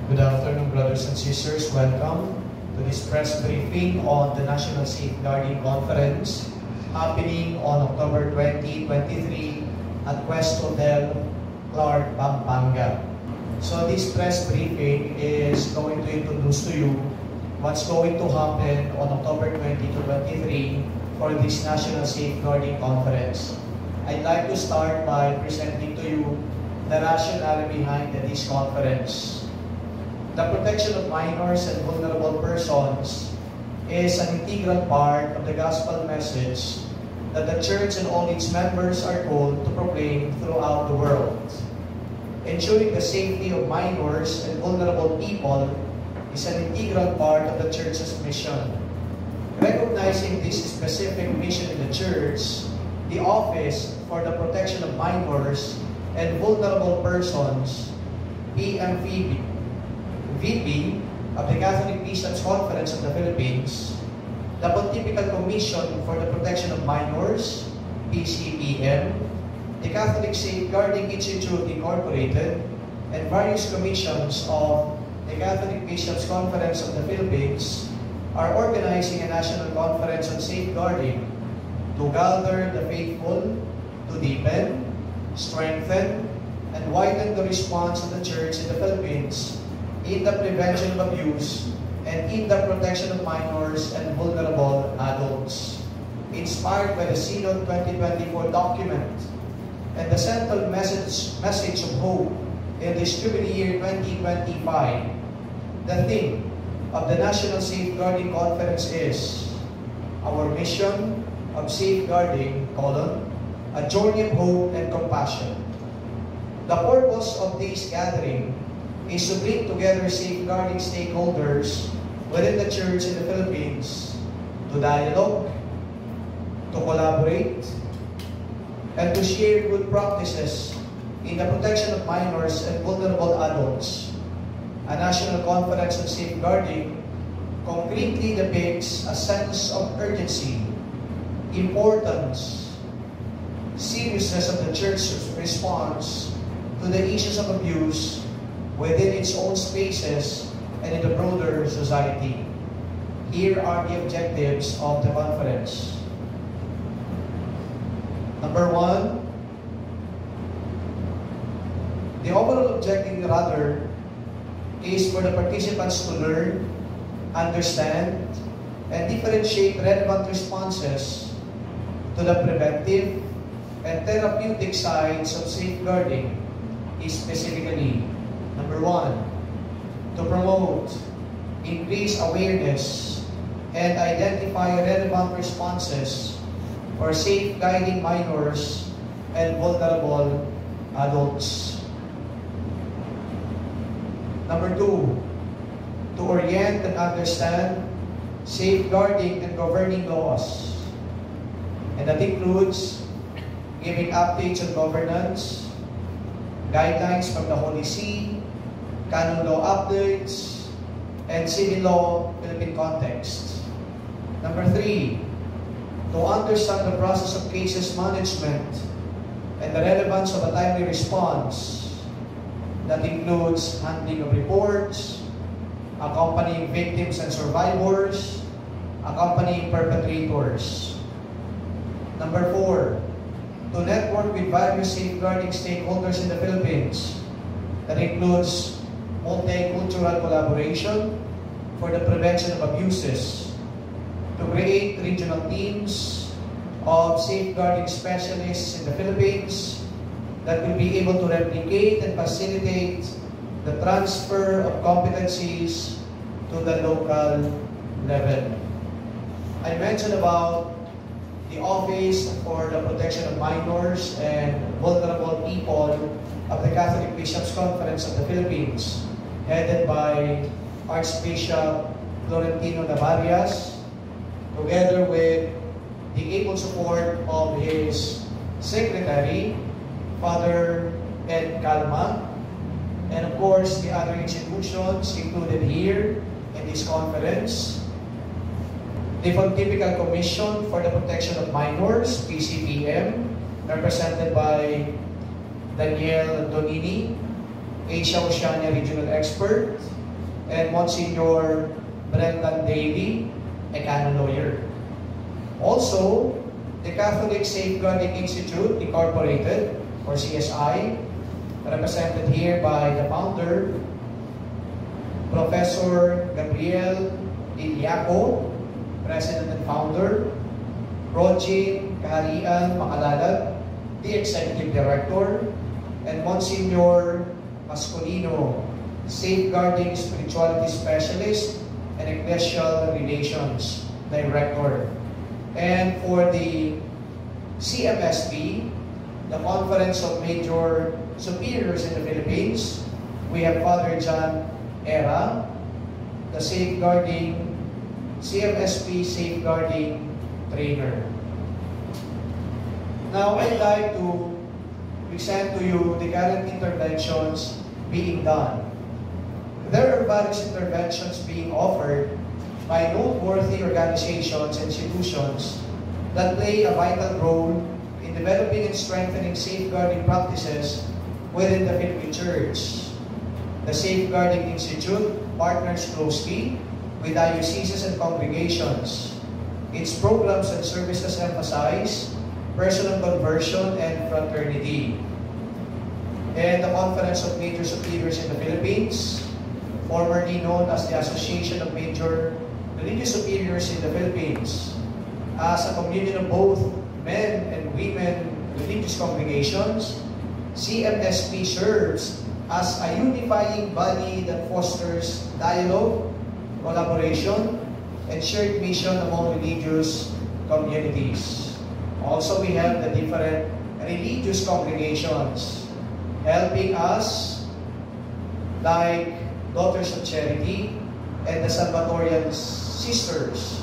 Good afternoon, brothers and sisters. Welcome to this press briefing on the National Safeguarding Conference happening on October 2023 at Puesto del Clark, Pampanga. So this press briefing is going to introduce to you what's going to happen on October 20 to 23 for this National Safeguarding Conference. I'd like to start by presenting to you the rationale behind this conference. The protection of minors and vulnerable persons is an integral part of the gospel message that the church and all its members are called to proclaim throughout the world. Ensuring the safety of minors and vulnerable people is an integral part of the church's mission. Recognizing this specific mission in the church, the Office for the Protection of Minors and Vulnerable Persons, PMVP, VP of the Catholic Bishops' Conference of the Philippines, the Pontifical Commission for the Protection of Minors, PCPM, the Catholic Safeguarding Institute Incorporated, and various commissions of the Catholic Bishops' Conference of the Philippines are organizing a national conference on safeguarding to gather the faithful, to deepen, strengthen, and widen the response of the Church in the Philippines in the prevention of abuse and in the protection of minors and vulnerable adults. Inspired by the Synod 2024 document and the central message of hope in this Jubilee year 2025, the theme of the National Safeguarding Conference is Our Mission of Safeguarding, a journey of hope and compassion. The purpose of this gathering is to bring together safeguarding stakeholders within the Church in the Philippines to dialogue, to collaborate, and to share good practices in the protection of minors and vulnerable adults. A national conference on safeguarding concretely depicts a sense of urgency, importance, seriousness of the Church's response to the issues of abuse within its own spaces and in the broader society. Here are the objectives of the conference. Number one, the overall objective is for the participants to learn, understand, and differentiate relevant responses to the preventive and therapeutic sides of safeguarding, specifically, number one, to promote, increase awareness, and identify relevant responses for safeguarding minors and vulnerable adults. Number two, to orient and understand safeguarding and governing laws. And that includes giving updates on governance, guidelines from the Holy See, canon law updates, and civil law Philippine context. Number three, to understand the process of cases management and the relevance of a timely response. That includes handling of reports, accompanying victims and survivors, accompanying perpetrators. Number four, to network with various safeguarding stakeholders in the Philippines. That includes multicultural collaboration for the prevention of abuses, to create regional teams of safeguarding specialists in the Philippines that will be able to replicate and facilitate the transfer of competencies to the local level. I mentioned about the Office for the Protection of Minors and Vulnerable People of the Catholic Bishops' Conference of the Philippines, headed by Archbishop Florentino Navarias, together with the able support of his secretary, Father Ed Calma, and of course the other institutions included here in this conference. The Pontifical Commission for the Protection of Minors, PCPM, represented by Daniel Donini, Asia Oceania Regional Expert, and Monsignor Brendan Daly, a canon lawyer. Also, the Catholic Safeguarding Institute Incorporated, or CSI, represented here by the founder, Professor Gabriel Iliaco, President and Founder, Rogin Kaharian Makalalad, the Executive Director, and Monsignor Mascolino, Safeguarding Spirituality Specialist and Ecclesial Relations Director. And for the CMSP, the Conference of Major Superiors in the Philippines, we have Father John Era, the CMSP Safeguarding Trainer. Now, I'd like to present to you the current interventions being done. There are various interventions being offered by noteworthy organizations and institutions that play a vital role in developing and strengthening safeguarding practices within the Philippine Church. The Safeguarding Institute partners closely with dioceses and congregations. Its programs and services emphasize personal conversion and fraternity. And the Conference of Major Superiors in the Philippines, formerly known as the Association of Major Religious Superiors in the Philippines, as a communion of both men and women religious congregations, CMSP serves as a unifying body that fosters dialogue, collaboration, and shared mission among religious communities. Also, we have the different religious congregations helping us, like Daughters of Charity and the Salvatorian Sisters.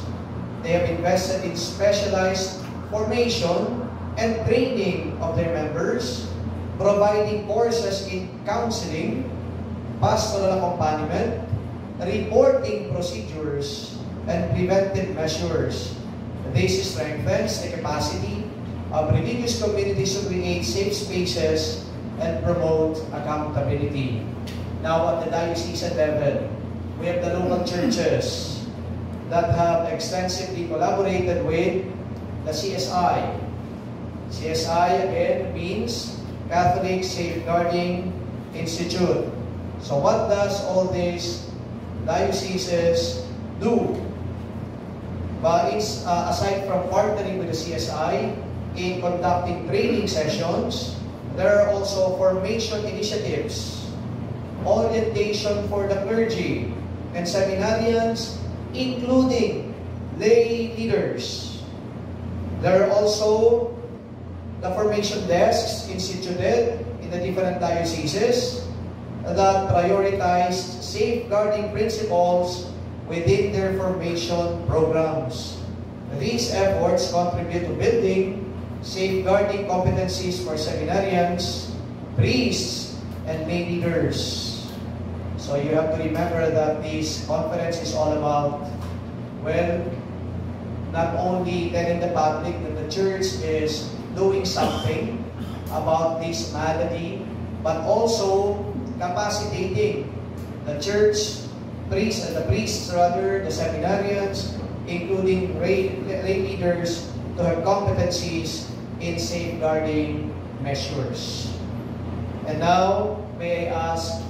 They have invested in specialized formation and training of their members, providing courses in counseling, pastoral accompaniment, reporting procedures, and preventive measures. This strengthens the capacity of religious communities to create safe spaces and promote accountability. Now, at the diocesan level, we have the local churches that have extensively collaborated with the CSI. CSI, again, means Catholic Safeguarding Institute. So what does all these dioceses do? But it's, aside from partnering with the CSI in conducting training sessions, there are also formation initiatives, orientation for the clergy and seminarians, including lay leaders. There are also the formation desks instituted in the different dioceses that prioritize safeguarding principles within their formation programs. These efforts contribute to building safeguarding competencies for seminarians, priests, and lay leaders. So you have to remember that this conference is all about, well, not only telling the public that the church is doing something about this malady, but also capacitating the church priests, the seminarians, including lay leaders, to have competencies in safeguarding measures. And now, may I ask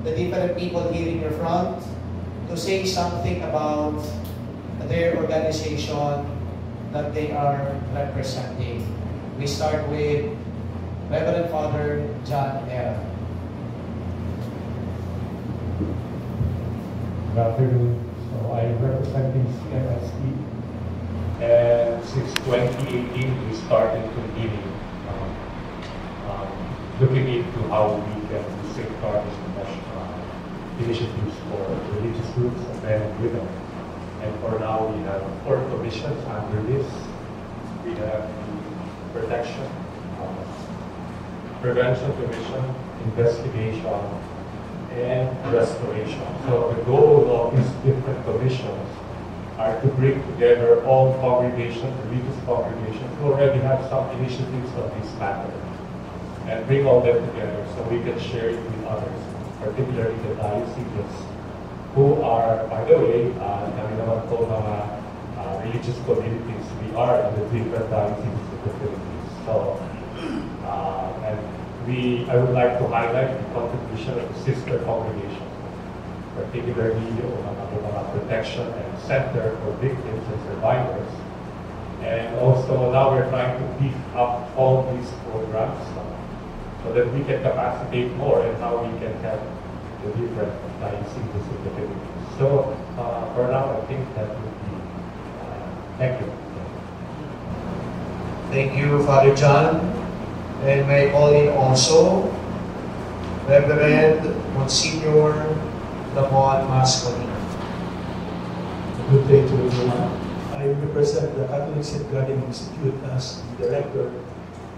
the different people here in your front to say something about their organization that they are representing. We start with Reverend Father John Era. Good afternoon. So I'm representing CMSP, and since 2018 we started convening, looking into how we can safeguard initiatives for religious groups of men and women. And for now we have 4 commissions under this. We have the Protection, Prevention Commission, Investigation, and Restoration. So the goal of these different commissions are to bring together all congregations, religious congregations, who already have some initiatives on this matter. and bring all them together so we can share it with others, particularly the dioceses, who are, by the way, kami naman po mga religious communities, we are in the different dioceses of the Philippines. So, and I would like to highlight the contribution of the sister congregations, particularly yung mga protection and center for victims and survivors. And also now we're trying to beef up all these programs so that we can capacitate more and how we can help the different dioceses in the Philippines. So for now, I think that would be, thank you. Thank you, Father John. And may I call in also Reverend Monsignor Damon Masconi. Good day to everyone. I represent the Catholic Safeguarding Institute as the Director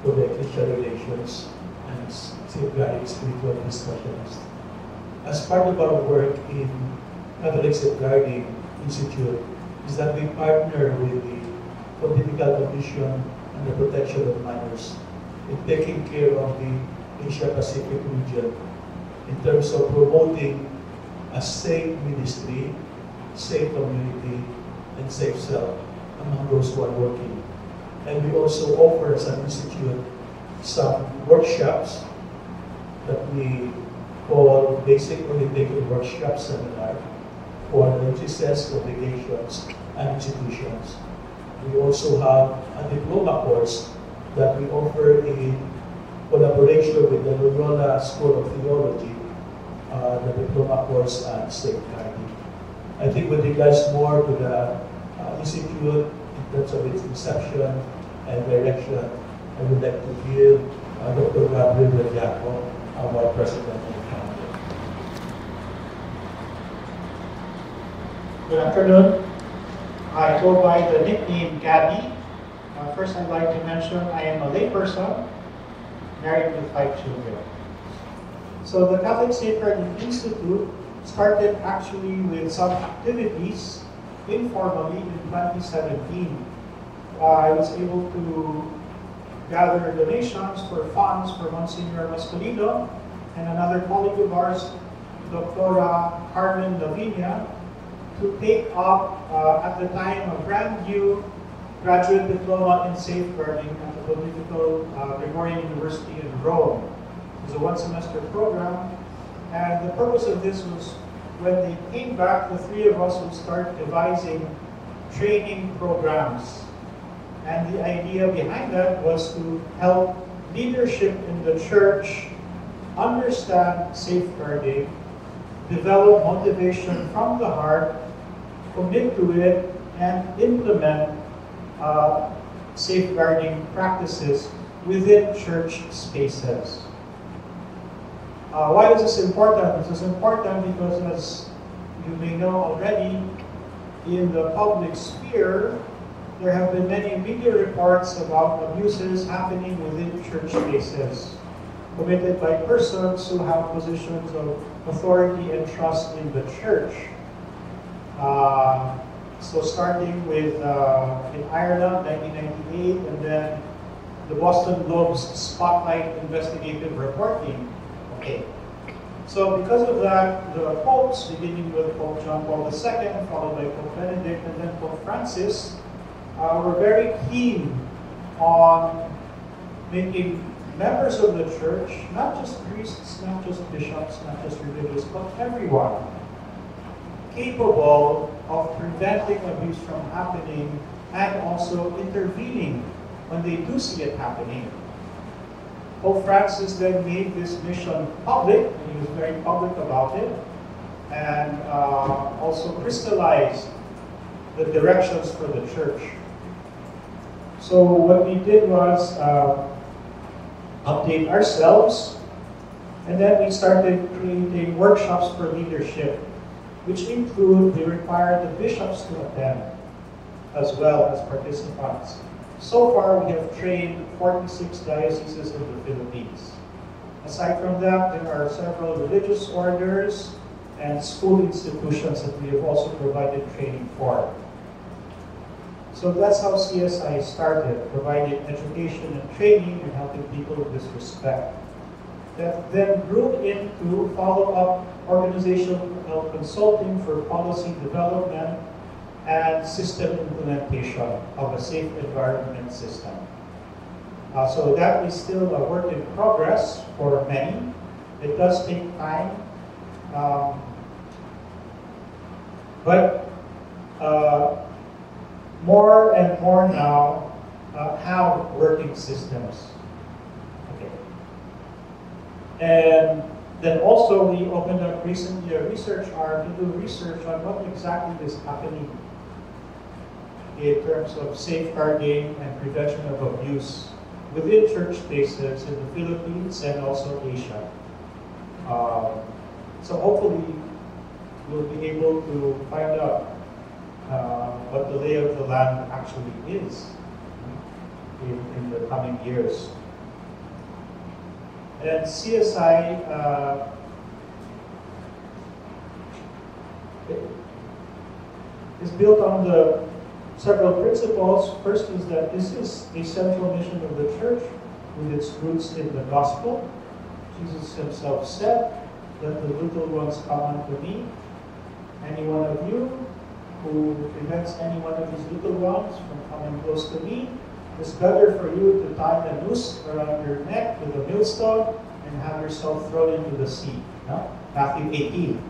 for the Ecclesial Relations and Safeguarding Spiritual Discussions. As part of our work in Catholic Safeguarding Institute is that we partner with the Pontifical Commission on the Protection of Minors in taking care of the Asia-Pacific region in terms of promoting a safe ministry, safe community, and safe self among those who are working. And we also offer as an institute some workshops that we call basic orientation workshop seminar for LGCS congregations and institutions. We also have a diploma course that we offer in collaboration with the Loyola School of Theology, the diploma course on safeguarding. I think with regards more to the institute in terms of its inception and direction, I would like to give Dr. Gabriel Villaco, our president and founder. Good afternoon. I go by the nickname Gabby. First, I'd like to mention I am a layperson, married with 5 children. So the Catholic Safeguarding Institute started actually with some activities informally in 2017. I was able to gather donations for funds for Monsignor Mascolino and another colleague of ours, Dr. Carmen Lavinia, to take up, at the time, a brand new graduate diploma in safeguarding at the Pontifical Gregorian University in Rome. It was a one-semester program, and the purpose of this was when they came back, the 3 of us would start devising training programs. And the idea behind that was to help leadership in the church understand safeguarding, develop motivation from the heart, commit to it, and implement safeguarding practices within church spaces. Why is this important? This is important because, as you may know already, in the public sphere, there have been many media reports about abuses happening within church spaces, committed by persons who have positions of authority and trust in the church. So starting with in Ireland, 1998, and then the Boston Globe's Spotlight investigative reporting. Okay. So because of that, the popes, beginning with Pope John Paul II, followed by Pope Benedict, and then Pope Francis, were very keen on making members of the church, not just priests, not just bishops, not just religious, but everyone, capable of preventing abuse from happening and also intervening when they do see it happening. Pope Francis then made this mission public, and he was very public about it, and also crystallized the directions for the church. So what we did was update ourselves, and then we started creating workshops for leadership, which include, they require the bishops to attend as well as participants. So far, we have trained 46 dioceses in the Philippines. Aside from that, there are several religious orders and school institutions that we have also provided training for. So that's how CSI started, providing education and training and helping people in this respect. That then grew into follow-up organizational consulting for policy development and system implementation of a safe environment system. So that is still a work in progress for many. It does take time, but more and more now have working systems. Okay. And then also we opened up recently a research arm to do research on what exactly is happening in terms of safeguarding and prevention of abuse within church spaces in the Philippines and also Asia. So hopefully we'll be able to find out what the lay of the land actually is in the coming years. And CSI is built on the several principles. First is that this is a central mission of the church with its roots in the gospel. Jesus himself said, "Let the little ones come unto me. Any one of you who prevents any one of these little ones from coming close to me, it's better for you to tie a noose around your neck with a millstone and have yourself thrown into the sea." No? Matthew 18.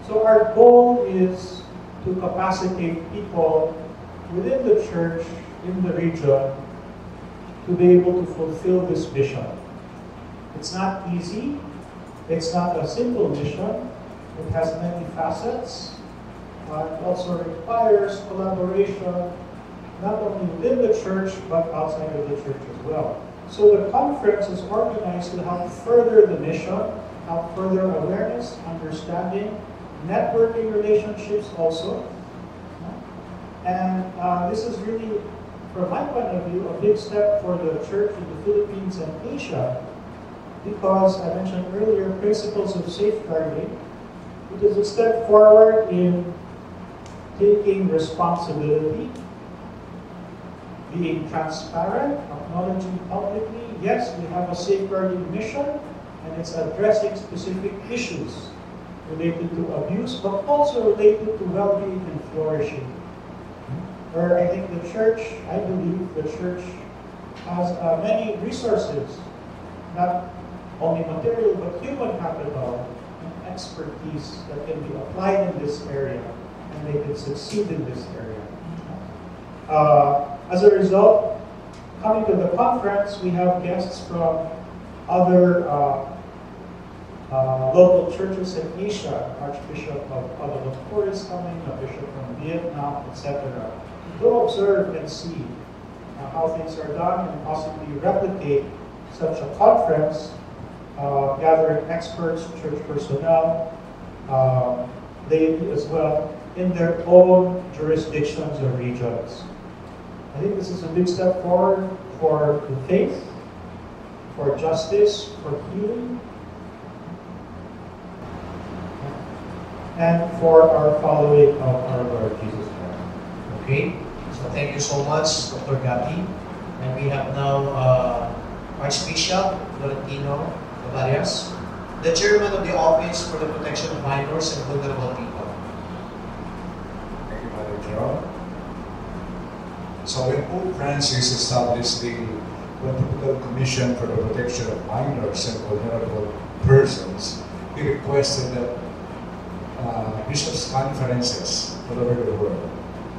So our goal is to capacitate people within the church, in the region, to be able to fulfill this mission. It's not easy. It's not a simple mission. It has many facets. It also requires collaboration, not only within the church, but outside of the church as well. So the conference is organized to help further the mission, help further awareness, understanding, networking relationships also. And this is really, from my point of view, a big step for the church in the Philippines and Asia, because I mentioned earlier principles of safeguarding. It is a step forward in taking responsibility, being transparent, acknowledging publicly, yes, we have a safeguarding mission, and it's addressing specific issues related to abuse, but also related to well-being and flourishing. Where I think the church, I believe the church has many resources, not only material, but human capital and expertise that can be applied in this area, and they can succeed in this area. As a result, coming to the conference, we have guests from other local churches in Asia. Archbishop of Kuala Lumpur is coming, a bishop from Vietnam, etc. To observe and see how things are done and possibly replicate such a conference, gathering experts, church personnel, laity as well, in their own jurisdictions or regions. I think this is a big step forward for the faith, for justice, for healing, and for our following of our Lord Jesus Christ. Okay, so thank you so much, Dr. Gatti. And we have now Archbishop Florentino Varias, the Chairman of the Office for the Protection of Minors and Vulnerable People. Thank you, Father Jerome. So when Pope Francis established the Pontifical Commission for the Protection of Minors and Vulnerable Persons, he requested that bishops' conferences all over the world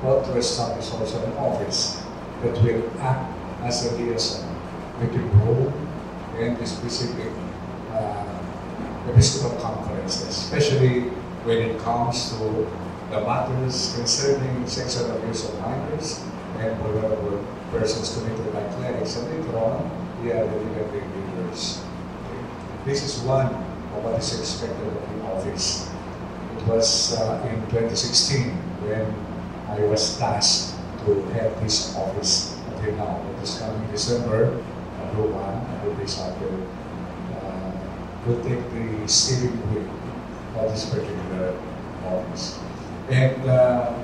ought to establish also an office that will act as a liaison between Rome and the specific Episcopal conferences, especially when it comes to the matters concerning sexual abuse of minors and vulnerable persons committed by clerics, and later on, we are the legal leaders. Okay. This is one of what is expected of the office. It was in 2016 when I was tasked to head this office until now. This coming December, Roman, and this will take the steering wheel of this particular office. And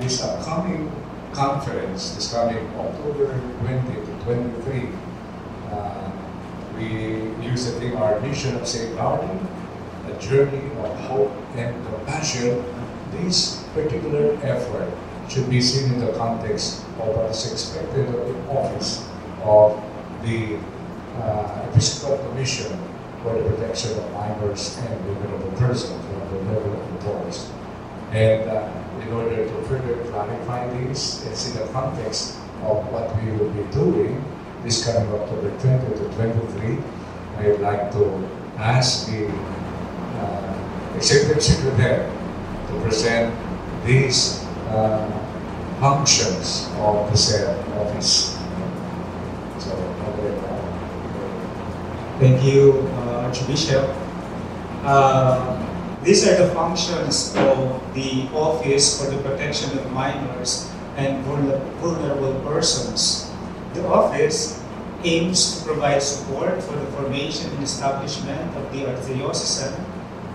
this upcoming conference, this coming October 20 to 23, we use the theme, our mission of safeguarding, a journey of hope and compassion. This particular effort should be seen in the context of what is expected of the office of the Episcopal Commission for the Protection of Minors and Vulnerable Persons from the level of the poorest. And in order to further clarify this, it's in the context of what we will be doing this coming October 20 to 23, I would like to ask the Executive Secretary to present these functions of the said office. So, thank you, Archbishop. These are the functions of the Office for the Protection of Minors and Vulnerable Persons. The office aims to provide support for the formation and establishment of the archdiocesan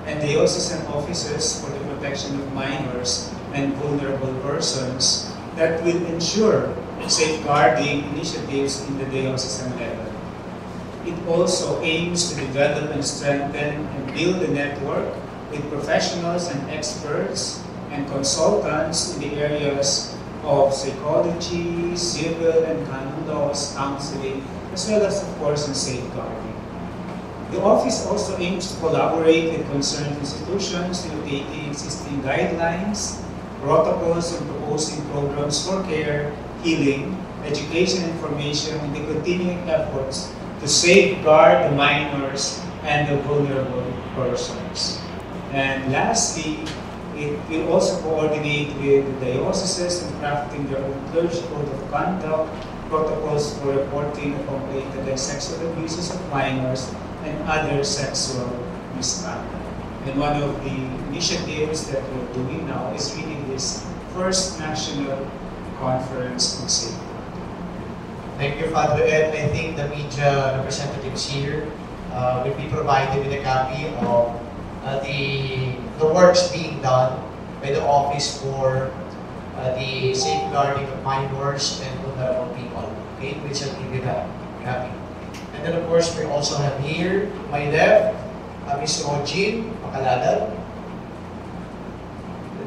and diocesan offices for the protection of minors and vulnerable persons that will ensure safeguarding initiatives in the diocesan level. It also aims to develop and strengthen and build a network with professionals and experts and consultants in the areas of psychology, civil and canon laws, counseling, as well as, of course, in safeguarding. The office also aims to collaborate with concerned institutions in updating existing guidelines, protocols, and proposing programs for care, healing, education, information, and the continuing efforts to safeguard the minors and the vulnerable persons. And lastly, it will also coordinate with the dioceses in crafting their own clergy code of conduct, protocols for reporting of complaints against sexual abuses of minors and other sexual misconduct. And one of the initiatives that we're doing now is really this first national conference on safeguarding. Thank you, Father Ed. I think the media representatives here will be provided with a copy of the works being done by the Office for the Safeguarding of Minors and Vulnerable People. Okay, we shall give you that copy. And then, of course, we also have here, to my left, Ms. Jean Macaladag,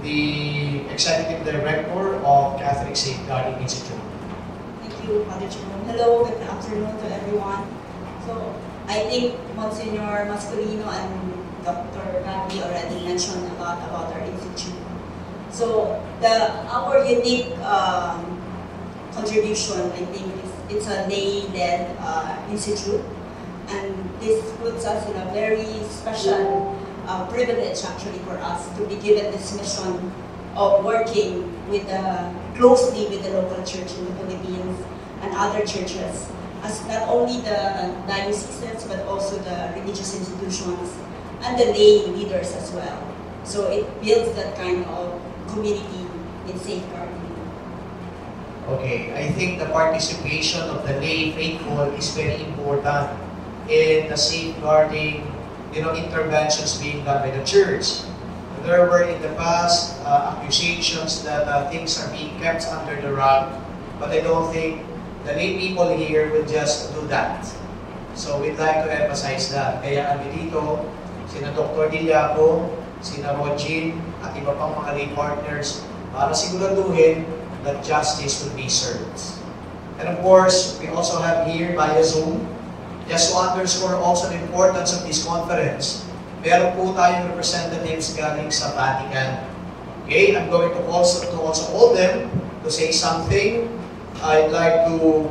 the Executive Director of Catholic Safeguarding Institute. Thank you, Father Jerome. Hello, good afternoon to everyone. So, I think Monsignor Mascolino and Dr. Gabby already mentioned a lot about our institute. So, our unique contribution, I think, it's a lay-led institute, and this puts us in a very special privilege, actually, for us to be given this mission of working with closely with the local church in the Philippines and other churches, as not only the dioceses but also the religious institutions and the lay leaders as well. So it builds that kind of community in safeguarding. Okay, I think the participation of the lay faithful is very important in the safeguarding, interventions being done by the church. There were in the past accusations that things are being kept under the rug, but I don't think the lay people here will just do that. So we'd like to emphasize that. Kaya kami dito, sina Dr. Dillaco, sina Rogin, at iba pang mga lay partners para siguraduhin that justice will be served. And of course, we also have here via Zoom, just to underscore also the importance of this conference, meron po tayong representatives galing sa Vatican. Okay, I'm going to also call them to say something. I'd like to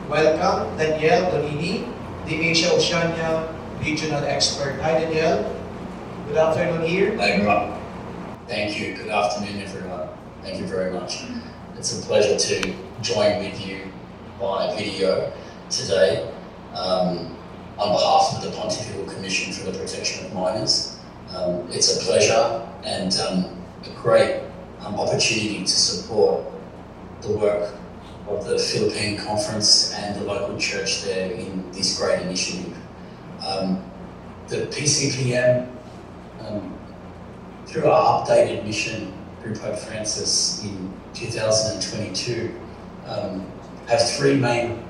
welcome Danielle Donini, the Asia Oceania Regional Expert. Hi, Danielle. Good afternoon here. Thank you. Good afternoon, everyone. Thank you very much. It's a pleasure to join with you by video today on behalf of the Pontifical Commission for the Protection of Minors. It's a pleasure and a great opportunity to support the work of the Philippine Conference and the local church there in this great initiative. The PCPM through our updated mission through Pope Francis in 2022, have three main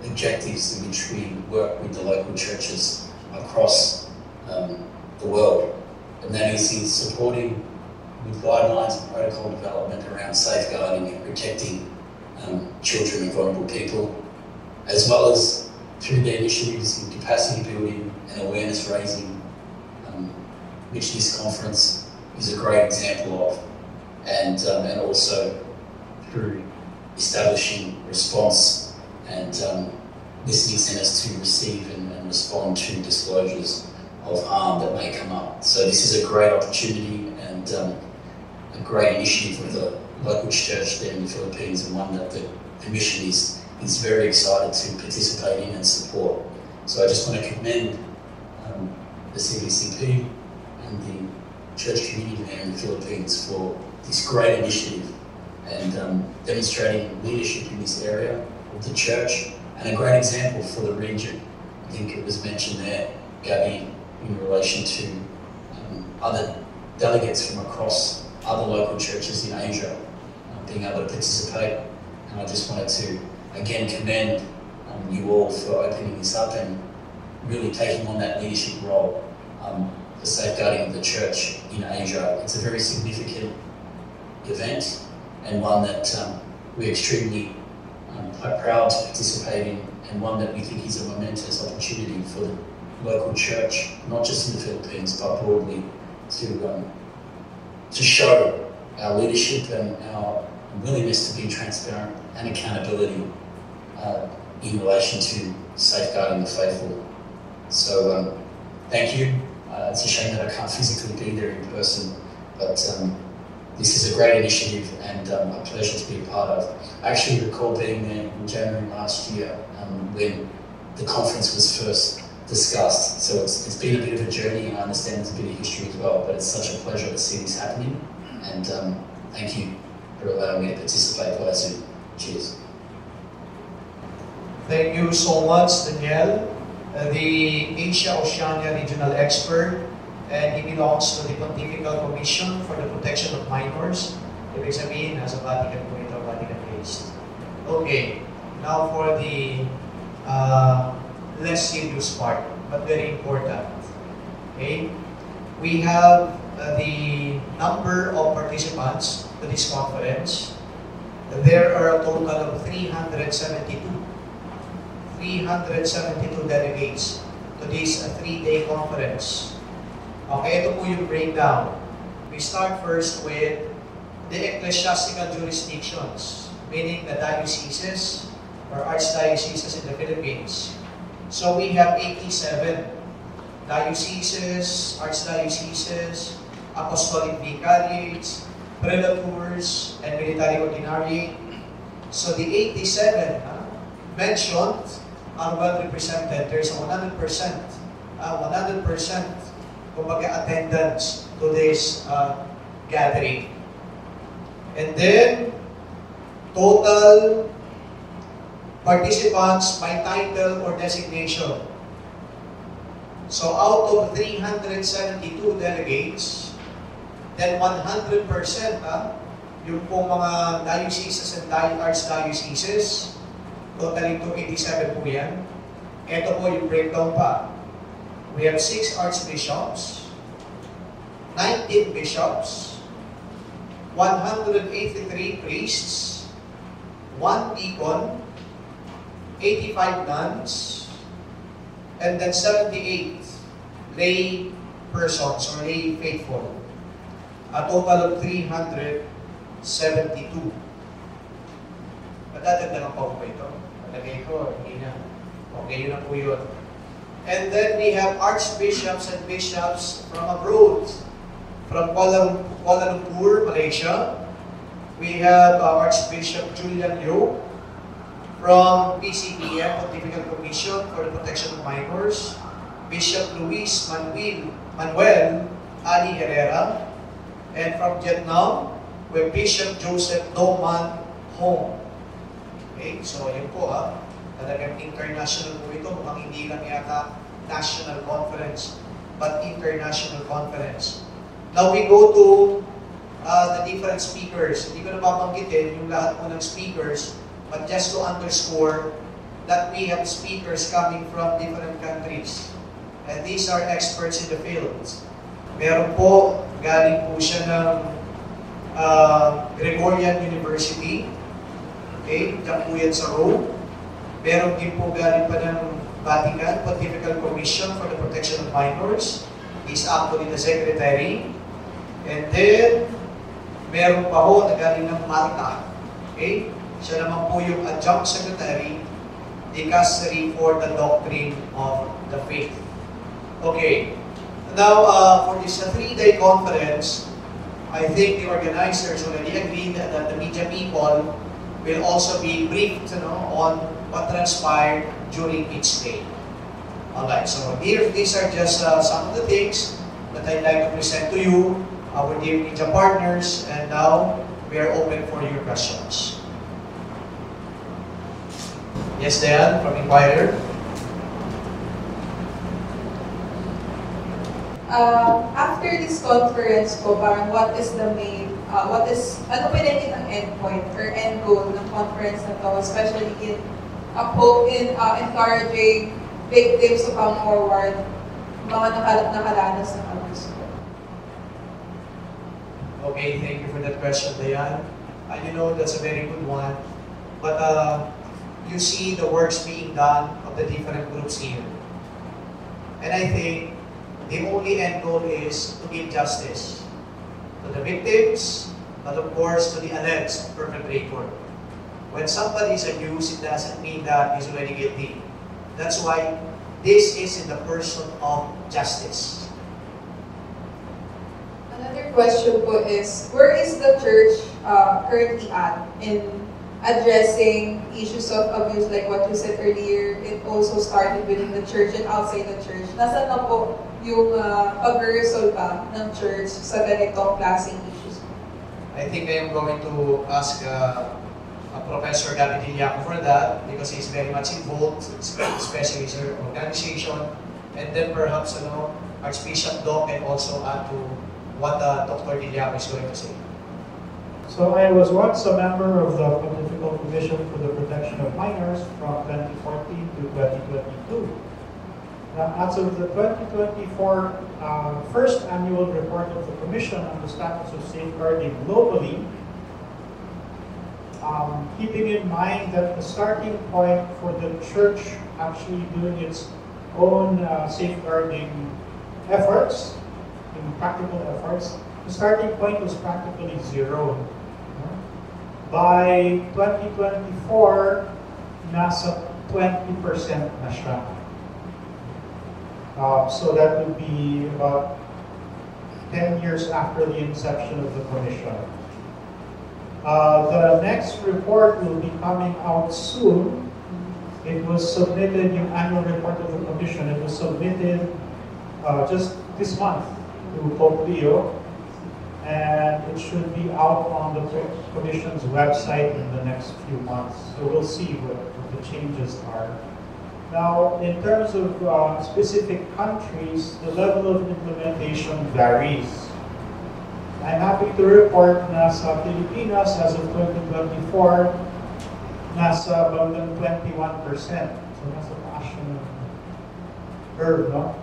objectives in which we work with the local churches across the world. And that is in supporting with guidelines and protocol development around safeguarding and protecting children and vulnerable people, as well as through their initiatives in capacity building and awareness raising, which this conference is a great example of, and also through establishing response and listening centres to receive and respond to disclosures of harm that may come up. So this is a great opportunity and a great initiative of the local church there in the Philippines, and one that the mission is very excited to participate in and support. So I just want to commend the CVCP and the church community there in the Philippines for this great initiative and demonstrating leadership in this area of the church, and a great example for the region. I think it was mentioned there, Gabby, in relation to other delegates from across other local churches in Asia being able to participate. And I just wanted to again commend you all for opening this up and really taking on that leadership role for safeguarding of the church in Asia. It's a very significant event and one that we're extremely quite proud to participate in, and one that we think is a momentous opportunity for the local church, not just in the Philippines, but broadly, to show our leadership and our willingness to be transparent and accountability in relation to safeguarding the faithful. So thank you. It's a shame that I can't physically be there in person, but this is a great initiative and a pleasure to be a part of. I actually recall being there in January last year when the conference was first discussed. So it's been a bit of a journey, and I understand there's a bit of history as well, but it's such a pleasure to see this happening. And thank you for allowing me to participate via Zoom. Cheers. Thank you so much, Daniel, the Asia Oceania Regional Expert, and he belongs to the Pontifical Commission for the Protection of Minors. Ibig sabihin, nasa Vatican po ito, Vatican-based. Okay, now for the less serious part, but very important. Okay, we have the number of participants to this conference. There are a total of 372 delegates to this 3-day conference. Okay, ito po yung breakdown. We start first with the ecclesiastical jurisdictions, meaning the dioceses or archdioceses in the Philippines. So we have 87 dioceses, archdioceses, apostolic vicariates, prelators, and military ordinariate. So the 87 mentioned are well represented. There's a 100% attendance to this gathering. And then, total participants by title or designation. So out of 372 delegates, then 100% yung pong mga dioceses and archdioceses, totaling 287 po yan. Ito po yung breakdown pa. We have 6 archbishops, 19 bishops, 183 priests, 1 deacon, 85 nuns, and then 78 lay persons or lay faithful. A total of 372. Madadagdagan pa po ito. Malagay ko, hindi na. Okay, yun na po yun. And then we have archbishops and bishops from abroad. From Kuala Lumpur, Malaysia, we have Archbishop Julian Liu. From PCPM, Pontifical Commission for the Protection of Minors, Bishop Luis Manuel Ali Herrera. And from Vietnam, we have Bishop Joseph Doman Hong. Okay, so yun po talagang international po ito. Mukhang hindi lang yata national conference, but international conference. Now we go to the different speakers. Hindi ko na babanggitin yung lahat po ng speakers, but just to underscore that we have speakers coming from different countries. And these are experts in the fields. Meron po, galing po siya ng Gregorian University. Okay, diyan po yan sa Rome. Meron din po galing pa ng Vatican Pontifical Commission for the Protection of Minors. He's actually the secretary. And then, meron pa ho na galing ng Malta. Okay? Siya naman po yung adjunct secretary, Dicastery for the Doctrine of the Faith. Okay. Now, for this 3-day conference, I think the organizers already agreed that the media people will also be briefed on what transpired during each day. Alright, so these are just some of the things that I'd like to present to you, our dear media partners, and now we are open for your questions. Yes, Dan, from Inquirer. After this conference po, parang what is the main, ano po yung endpoint or end goal ng conference na to, especially in encouraging victims to come forward, mga nakaranas ng abuse po? Okay, thank you for that question, Dayan. You know, that's a very good one. But you see the works being done of the different groups here. And I think the only end goal is to give justice to the victims, but of course to the alleged perpetrator. When somebody is accused, it doesn't mean that he's already guilty. That's why this is in the person of justice. Another question po is, where is the church currently at in addressing issues of abuse like what you said earlier? It also started within the church and outside the church. Nasaan na po yung pag-resolve ng church sa ganitong klaseng issues? I think I am going to ask Professor Gabby Dillaco for that because he's very much involved, especially his organization. And then perhaps Archbishop Doc can also add to what Dr. Dillaco is going to say. So I was once a member of the Pontifical Commission for the Protection of Minors from 2014 to 2022. Now, as of the 2024 first annual report of the Commission on the status of safeguarding globally, keeping in mind that the starting point for the church actually doing its own safeguarding efforts, practical efforts, the starting point was practically zero. By 2024, nasa 20% na siya. So that would be about 10 years after the inception of the Commission. The next report will be coming out soon. It was submitted, yung annual report of the Commission, it was submitted just this month to Pope Leo, and it should be out on the Commission's website in the next few months. So we'll see what the changes are. Now, in terms of specific countries, the level of implementation varies. I'm happy to report na sa Pilipinas, as of 2024, nasa bandang 21%. So nasa taas yung curve, no?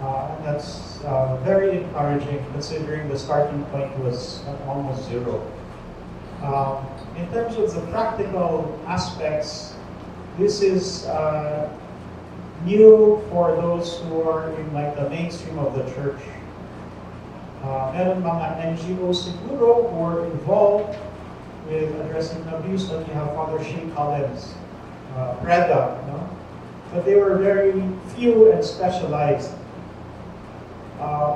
And that's very encouraging considering the starting point was almost zero. In terms of the practical aspects, this is new for those who are in the mainstream of the church. Meron mga NGOs siguro who are involved with addressing abuse, like you have Father Shane Collins, Preda, but they were very few and specialized.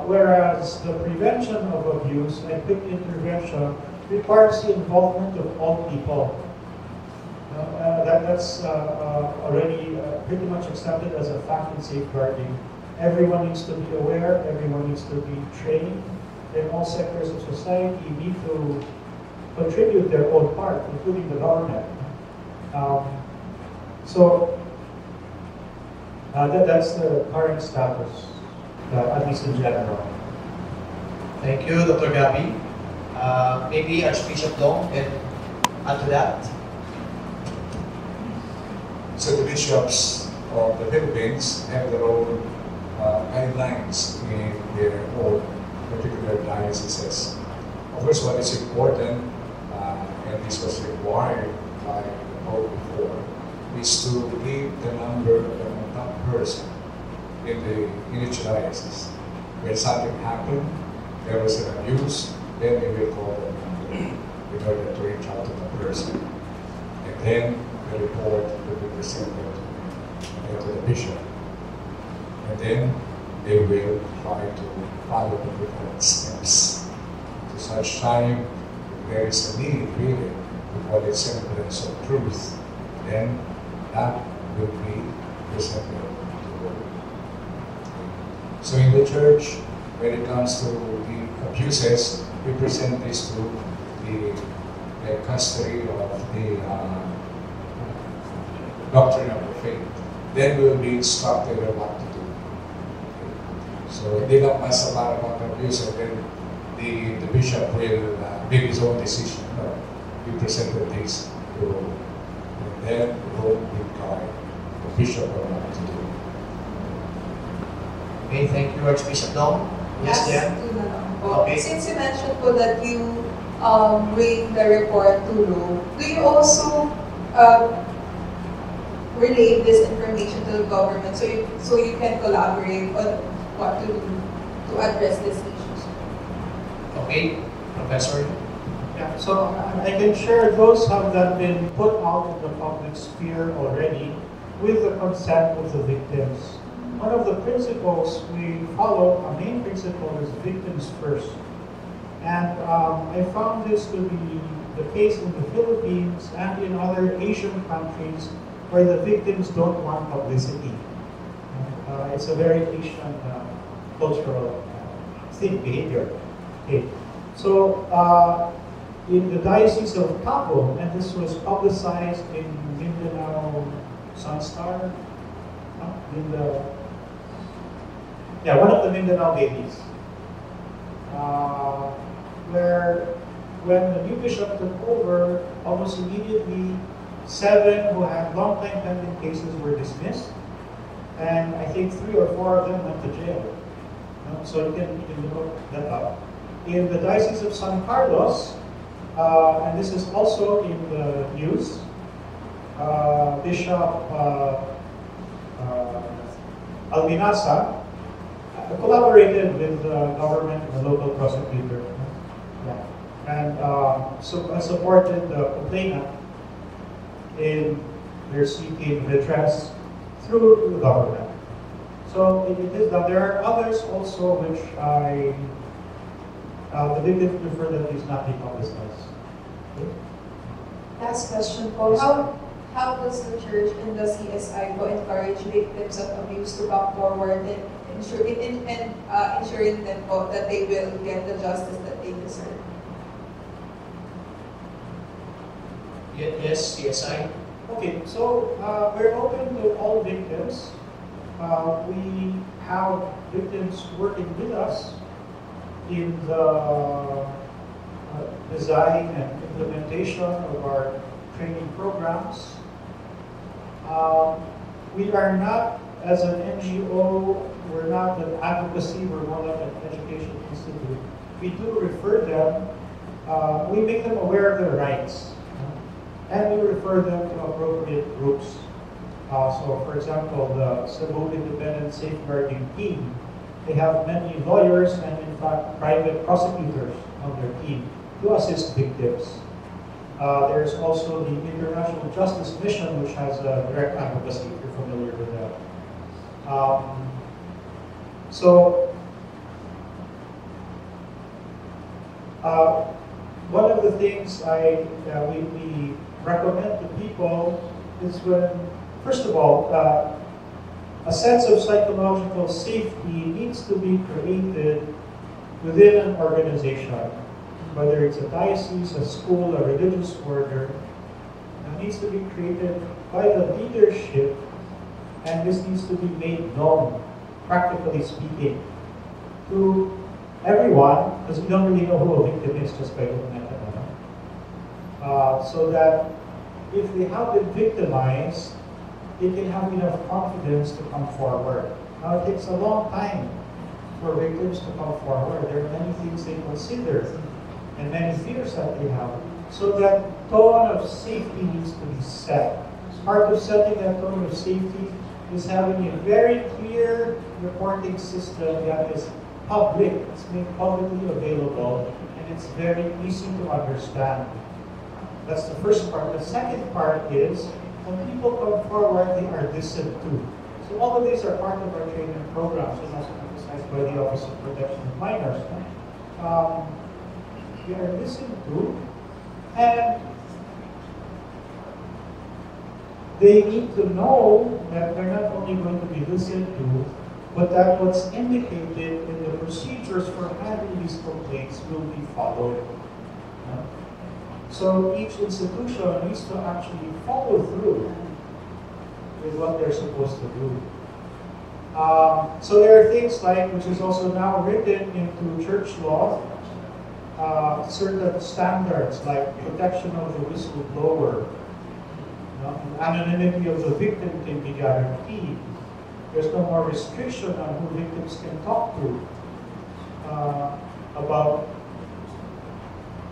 Whereas the prevention of abuse and quick intervention requires the involvement of all people. That's already pretty much accepted as a fact in safeguarding. Everyone needs to be aware, everyone needs to be trained, and all sectors of society need to contribute their own part, including the government. That's the current status, at least in general. Thank you, Dr. Gabby. Maybe Archbishop Dong can add to that. So the bishops of the Philippines have their own guidelines in their own particular dioceses. Of course, what is important, and this was required by the Pope before, is to give the number of the contact person in each diocese. When something happened, there was an abuse, then they will call the number in order to reach out to the person. And then the report will be presented to the bishop. And then they will try to follow the different steps. To such time, if there is a need really to call it semblance of truth, then that will be presented to the Lord. So in the church, when it comes to the abuses, we present this to the custody of the doctrine of the faith. Then we will be instructed on what to do. So they don't mess about abuse, and then the bishop will make his own decision. No, we presented this to Rome. And then Rome will guide the bishop on what to do. Okay, thank you, Archbishop Dong. Yes, Jan? Okay. Since you mentioned po that you bring the report to Rome, do you also relay this information to the government so you can collaborate on what to do to address these issues? Okay, Professor. Yeah, so I can share those have that been put out in the public sphere already with the consent of the victims. One of the principles we follow, a main principle, is victims first. And I found this to be the case in the Philippines and in other Asian countries where the victims don't want publicity. It's a very Asian cultural behavior. Okay. So in the Diocese of Tabo, and this was publicized in Mindanao Sunstar, one of the Mindanao babies, where when the new bishop took over, almost immediately 7 who had long time pending cases were dismissed, and I think 3 or 4 of them went to jail. So you can look that up. In the Diocese of San Carlos, and this is also in the news, Bishop Alminasa collaborated with the government and the local prosecutor, and supported the complainant in their seeking redress through the government. So it is that there are others also which the victims prefer that these not be publicized. Okay? Last question, Paul. How does the church and the CSI encourage victims of abuse to come forward and ensuring them that they will get the justice that they deserve? Yes, CSI. Okay, so we're open to all victims. We have victims working with us in the design and implementation of our training programs. We are not, as an NGO, we're not an advocacy, we're more like an education institute. We do refer them, we make them aware of their rights, and we refer them to appropriate groups. So for example, the Cebu Independent Safeguarding Team, they have many lawyers and in fact private prosecutors on their team to assist victims. There's also the International Justice Mission, which has a direct advocacy, if you're familiar with that. One of the things we recommend to people is when, first of all, a sense of psychological safety needs to be created within an organization, whether it's a diocese, a school, a religious order. It needs to be created by the leadership, and this needs to be made known, practically speaking, to everyone, because we don't really know who a victim is just by looking at them. So that if they have been victimized, they can have enough confidence to come forward. Now, it takes a long time for victims to come forward. There are many things they consider and many fears that they have. So that tone of safety needs to be set. Part of setting that tone of safety is having a very clear reporting system that is public. It's made publicly available, and it's very easy to understand. That's the first part. The second part is, when people come forward, they are listened to. So all of these are part of our training programs, and also emphasized by the Office of Protection of Minors. They are listened to, and they need to know that they're not only going to be listened to, but that what's indicated in the procedures for handling these complaints will be followed. So each institution needs to actually follow through with what they're supposed to do. So there are things like, which is also now written into church law, certain standards like protection of the whistleblower, anonymity of the victim can be guaranteed. There's no more restriction on who victims can talk to about.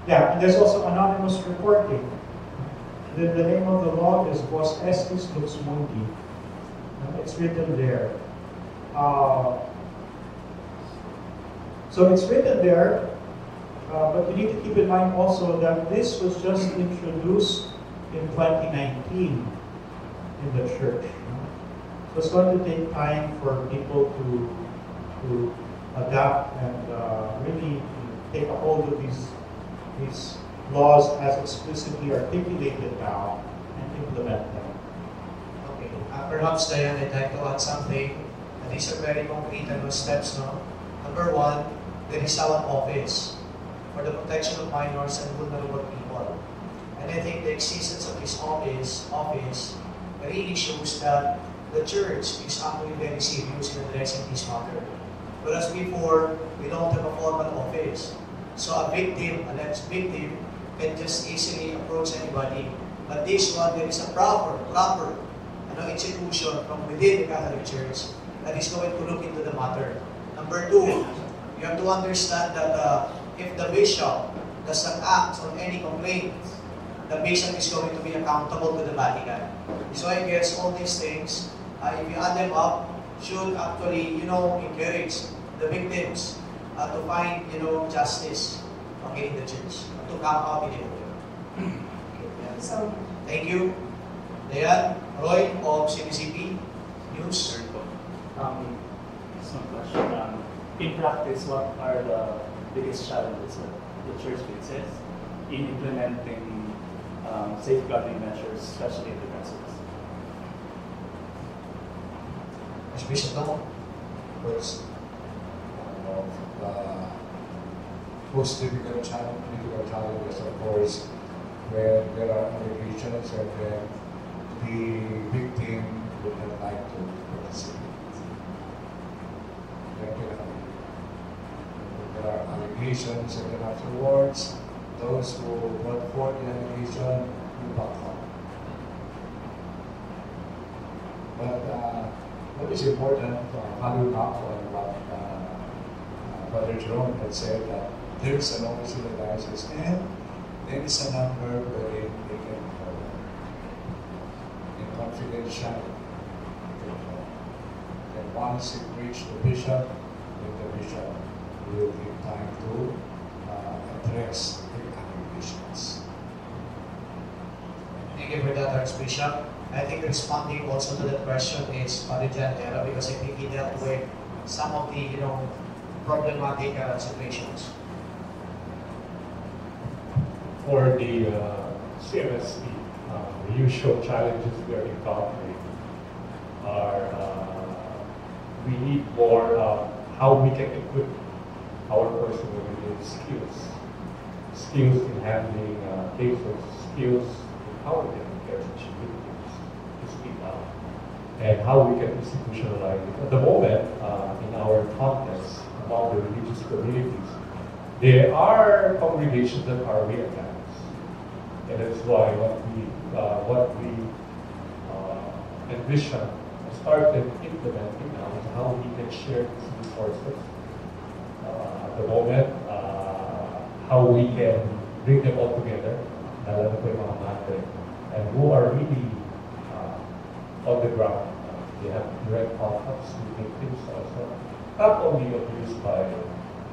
Yeah, and there's also anonymous reporting. The name of the law is Vos Estis Lux Mundi. It's written there. So it's written there, but you need to keep in mind also that this was just introduced in 2019 in the church. So it's going to take time for people to adapt and really take a hold of these laws as explicitly articulated now and implement them. Okay, perhaps Diane, I'd like to add something. And these are very concrete steps. No? Number one, there is our office for the protection of minors and vulnerable people. And I think the existence of this office really shows that the church is actually very serious in addressing this matter. Whereas before, we don't have a formal office. So a victim, alleged victim, can just easily approach anybody. But this one, there is a proper institution from within the Catholic Church that is going to look into the matter. Number two, you have to understand that if the bishop does not act on any complaint, the bishop is going to be accountable to the Vatican. So I guess all these things, if you add them up, should actually, encourage the victims to find, justice, in the church, to come out in the open. So, thank you. Dayan, Roy of CBCP News. Some question. In practice, what are the biggest challenges that the church faces in implementing safeguarding measures, especially in the councils? Archbishop Tom. First, most difficult challenges, of course, when there are allegations and then the victim would not like to participate. There are allegations, and then afterwards, those who brought forth the allegation will back off. But what is important, following up on what Father Jerome had said, that there is an office in the diocese and there is a number wherein they can call in confidentiality. And once it reaches the bishop, then the bishop will give time to address the allegations. Thank you for that, Archbishop. I think responding also to that question is Father John Terra, because I think he dealt with some of the, problematic situations. For the CMSP, the usual challenges we are encountering are we need more how we can equip our personnel with skills in handling cases, skills in how we can encourage victims to speak out, and how we can institutionalize it. At the moment, in our context, among the religious communities. There are congregations that are reorganized, and that's why what we envision and started implementing now is how we can share these resources at the moment, how we can bring them all together, lalo po yung mga madre, and who are really on the ground. They have direct contacts with victims also, not only abused by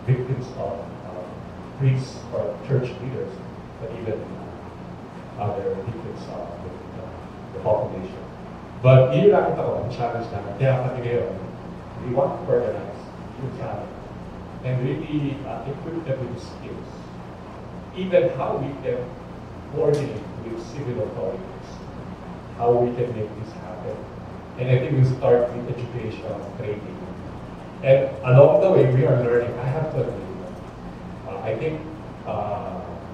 victims of priests or church leaders, but even other victims of the population. But yun nakita ko, ang challenge namin. Kaya kami ngayon, we want to organize yung challenge and really equip them with the skills. Even how we can coordinate with civil authorities, how we can make this happen. And I think we start with education, training. And along the way, we are learning. I have to admit, I think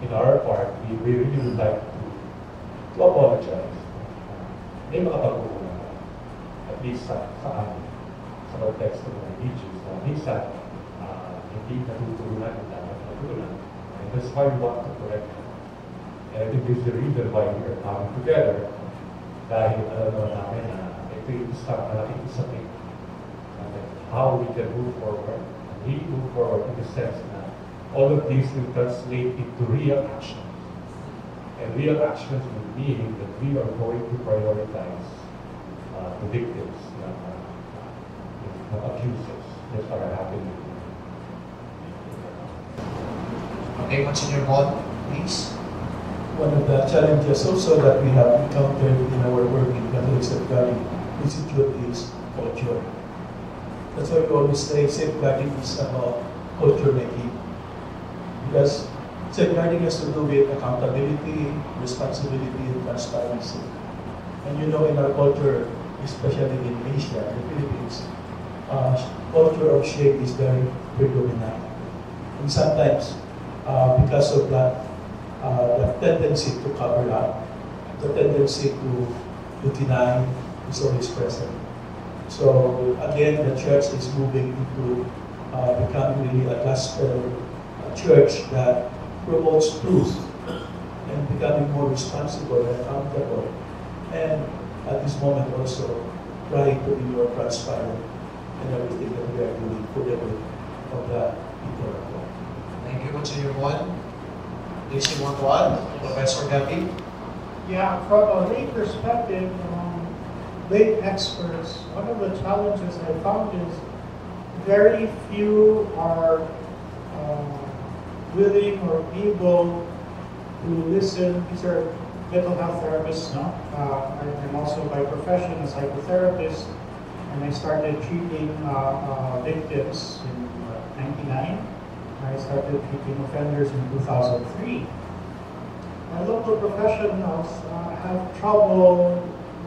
in our part, we really would like to apologize. May mga pagkukulang, at least sa amin, sa context ng mga religions, na minsan hindi natutunan, hindi dapat natutunan. And that's why we want to correct it. And I think this is the reason why we are coming together, dahil alam naman namin na ito yung isang malaking usapin. How we can move forward, and we move forward in the sense that all of these will translate into real actions. And real actions would mean that we are going to prioritize the victims of abuses that are happening. Okay, Monsignor Bon, please. One of the challenges also that we have encountered in our work in Catholic Safeguarding Institute is culture. That's why we always say safeguarding is about culture making. Because safeguarding has to do with accountability, responsibility, and transparency. And you know, in our culture, especially in Asia, the Philippines, culture of shame is very predominant. And sometimes, because of that, the tendency to cover up, the tendency to deny is always present. So again, the church is moving into becoming really a gospel church that promotes truth and becoming more responsible and accountable. And at this moment also trying to be more transparent in everything that we are doing for the good of the people of God. Thank you, Monsignor Bon. Please, you want to add? Professor Gabby? Yeah, from a lay perspective, lay experts, one of the challenges I found is very few are willing or able to listen. These are mental health therapists, no? I'm also by profession a psychotherapist, and I started treating victims in 1999. I started treating offenders in 2003. My local professionals have trouble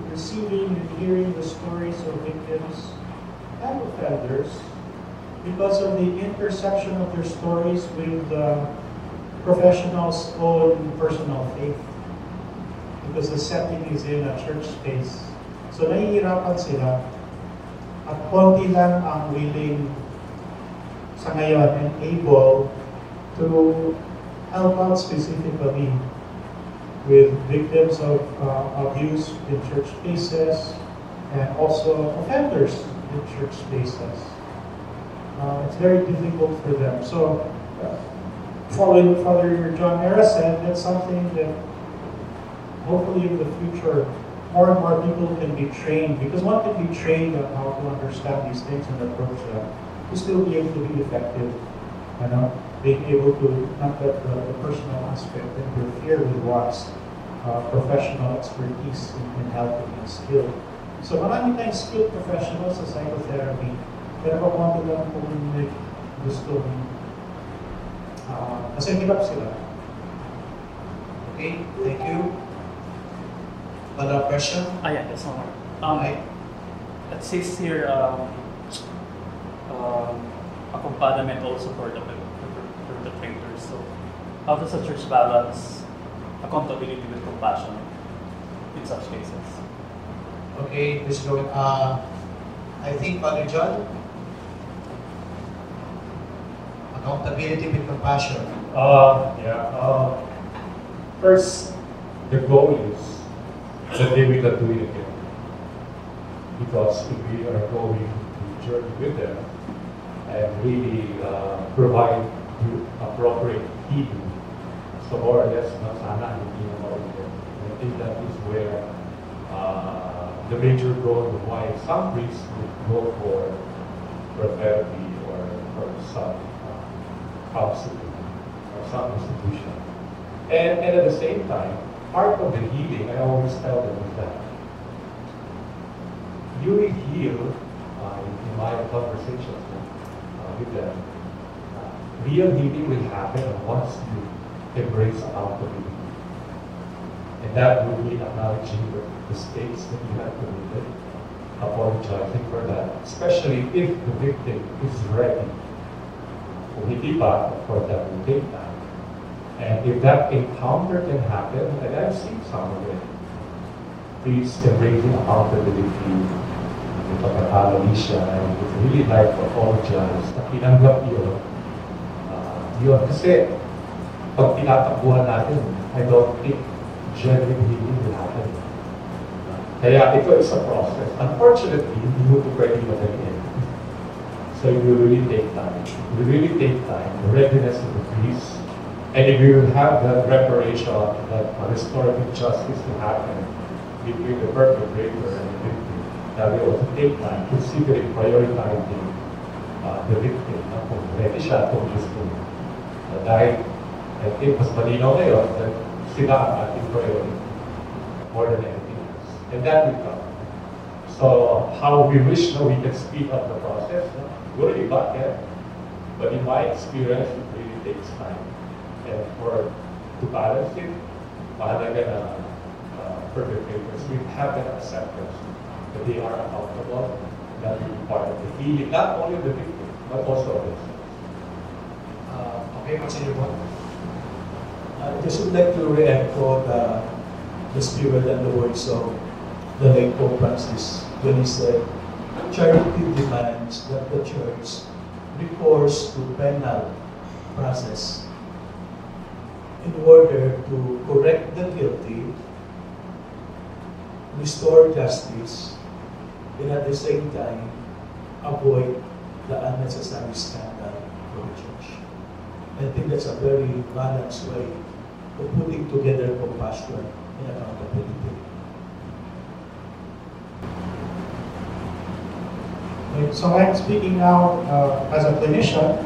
receiving and hearing the stories of victims and offenders because of the intersection of their stories with the professionals' own personal faith. Because the setting is in a church space. So nahihirapan sila at konti lang ang willing sa ngayon and able to help out specifically with victims of abuse in church spaces and also offenders in church spaces. It's very difficult for them. So following what Father John Era said, that's something that hopefully in the future more and more people can be trained, because one can be trained on how to understand these things and approach them to still be able to be effective, being able to not let the personal aspect interfere with one's professional expertise in helping and skill. So marami tayong skilled professionals sa psychotherapy, pero kapag lang kung gusto kasi hirap sila. Okay, thank you. Another question? Yeah, that's one more. It says here, accompaniment also for the perpetrators. So, how does the church balance accountability with compassion in such cases? Okay, please go. I think Father John. Accountability with compassion. First, the goal is that they will not do it again. Because if we are going to journey with them and really provide the appropriate healing, so more or less, sana hindi na maulit. I think that is where the major goal of why some priests would go for therapy or some counseling or some institution. And at the same time, part of the healing, I always tell them is that you will heal, in my conversations with them, real healing will happen once you embrace accountability. And that would mean acknowledging the mistakes that you have committed, apologizing for that, especially if the victim is ready. Kung hindi pa, of course, that will take time. And if that encounter can happen, and I've seen some of it, please embrace accountability with pagkakala siya, and it's really like to apologize, na tinanggap yun. Yun, kasi pag tinatakbuhan natin, I don't think genuine healing will happen. Kaya ito is a process. Unfortunately, hindi mo ito pwede madaliin. So it will really take time. It will really take time, the readiness of the priest. And if you will have that reparation, that restorative justice to happen between the perpetrator and the victim, that will also take time, considering prioritizing the victim. Kung ready siya, kung gusto. Dahil, I think, mas malinaw ngayon that sila ang ating priority more than anything else. And that will come. So, how we wish that we can speed up the process, we're really back there. But in my experience, it really takes time. And to balance it, mahalaga na perpetrators will have that acceptance that they are accountable, that will be part of the healing, not only of the victim, but also of themselves. Okay, continue po. I just would like to re-echo the spirit and the words of the late Pope Francis when he said, charity demands that the church recourse to penal process in order to correct the guilty, restore justice, and at the same time, avoid the unnecessary scandal for the church. I think that's a very balanced way of putting together compassion and accountability. Okay, so I'm speaking now as a clinician.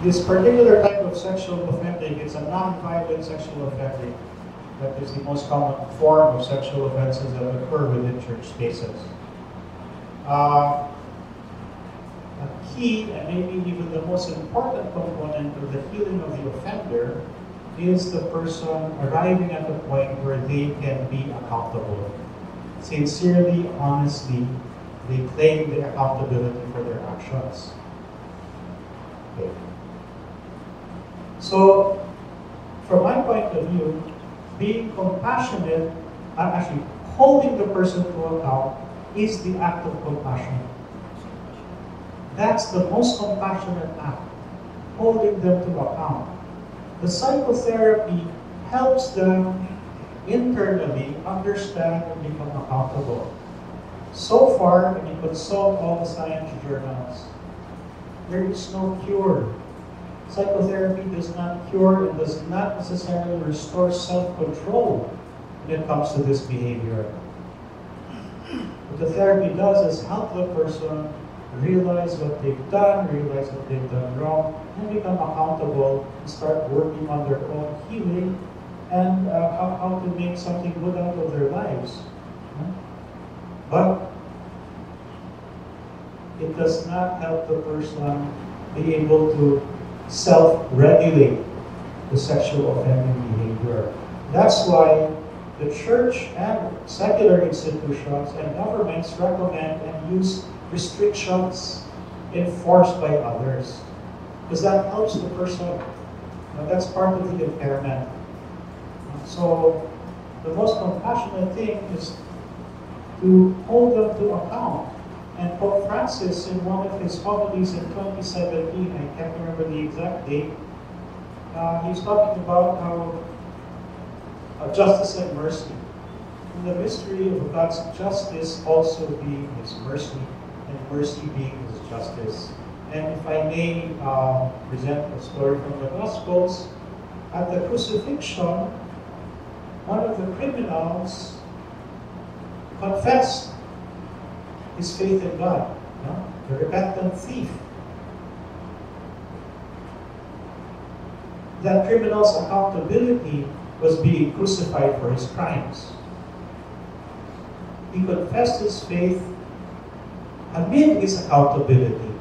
This particular type of sexual offending is a non-violent sexual offending. That is the most common form of sexual offenses that occur within church spaces. A key, and maybe even the most important component of the healing of the offender is the person arriving at the point where they can be accountable. Sincerely, honestly, they claim the accountability for their actions. Okay. So, from my point of view, being compassionate, actually holding the person to account, is the act of compassion. That's the most compassionate act, holding them to account. The psychotherapy helps them internally understand and become accountable. So far, when you consult all the science journals, there is no cure. Psychotherapy does not cure and does not necessarily restore self-control when it comes to this behavior. What the therapy does is help the person realize what they've done, realize what they've done wrong, and become accountable and start working on their own healing and how to make something good out of their lives. But it does not help the person be able to self-regulate the sexual offending behavior. That's why the church and secular institutions and governments recommend and use restrictions enforced by others. Because that helps the person. That's part of the impairment. So the most compassionate thing is to hold them to account And Pope Francis, in one of his homilies in 2017, I can't remember the exact date, he's talking about how justice and mercy. And the mystery of God's justice also being His mercy, and mercy being His justice. And if I may present a story from the Gospels, at the crucifixion, one of the criminals confessed his faith in God, the repentant thief. That criminal's accountability was being crucified for his crimes. He confessed his faith amid his accountability.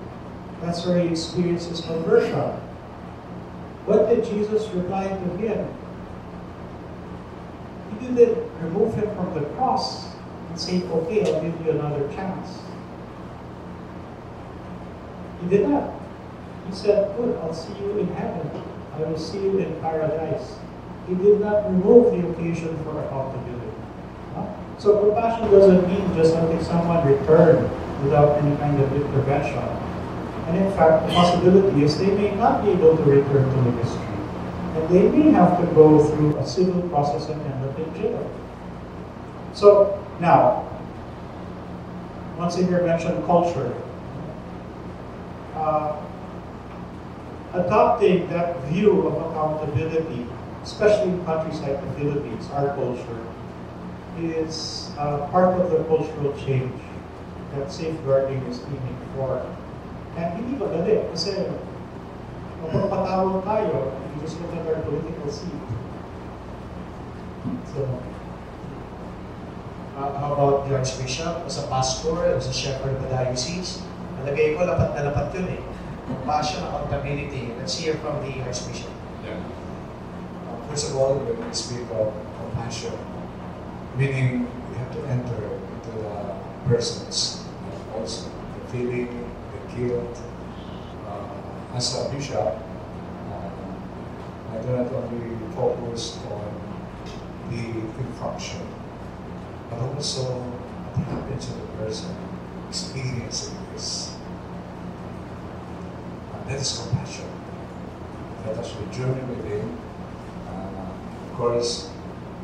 That's where he experiences conversion. What did Jesus reply to him? He didn't remove him from the cross and say, okay, I'll give you another chance. He did not. He said, good, I'll see you in heaven. I will see you in paradise. He did not remove the occasion for accountability. So compassion doesn't mean just letting someone return without any kind of intervention. And in fact, the possibility is they may not be able to return to ministry. And they may have to go through a civil process and end up in jail. So now, once Monsignor mentioned culture. Adopting that view of accountability, especially in countries like the Philippines, our culture, is part of the cultural change that safeguarding is aiming for. And hindi madali kasi mapapatawag tayo, you just look at our political scene. So, how about the Archbishop? As a pastor, as a shepherd of the diocese, nalagay ko lapat na lapat yun eh. Compassion, accountability. Let's hear from the Archbishop. Yeah. First of all, when we speak of compassion, meaning we have to enter into the persons, also the feeling, the guilt. As a bishop, I do not only focus on the infraction, but also what happens to the person experiencing this. That is compassion. Let us journey with him. Of course,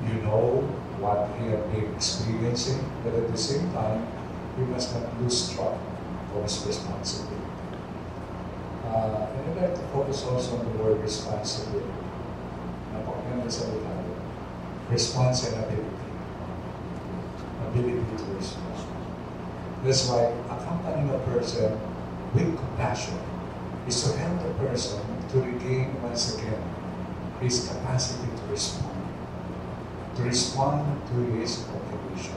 you know what he has been experiencing, but at the same time, we must not lose track of his responsibility. And I'd like to focus also on the word responsibility. Napakaganda sa Tagalog. Response and ability. Ability to respond. That's why accompanying a person with compassion is to help the person to regain once again his capacity to respond to his occupation,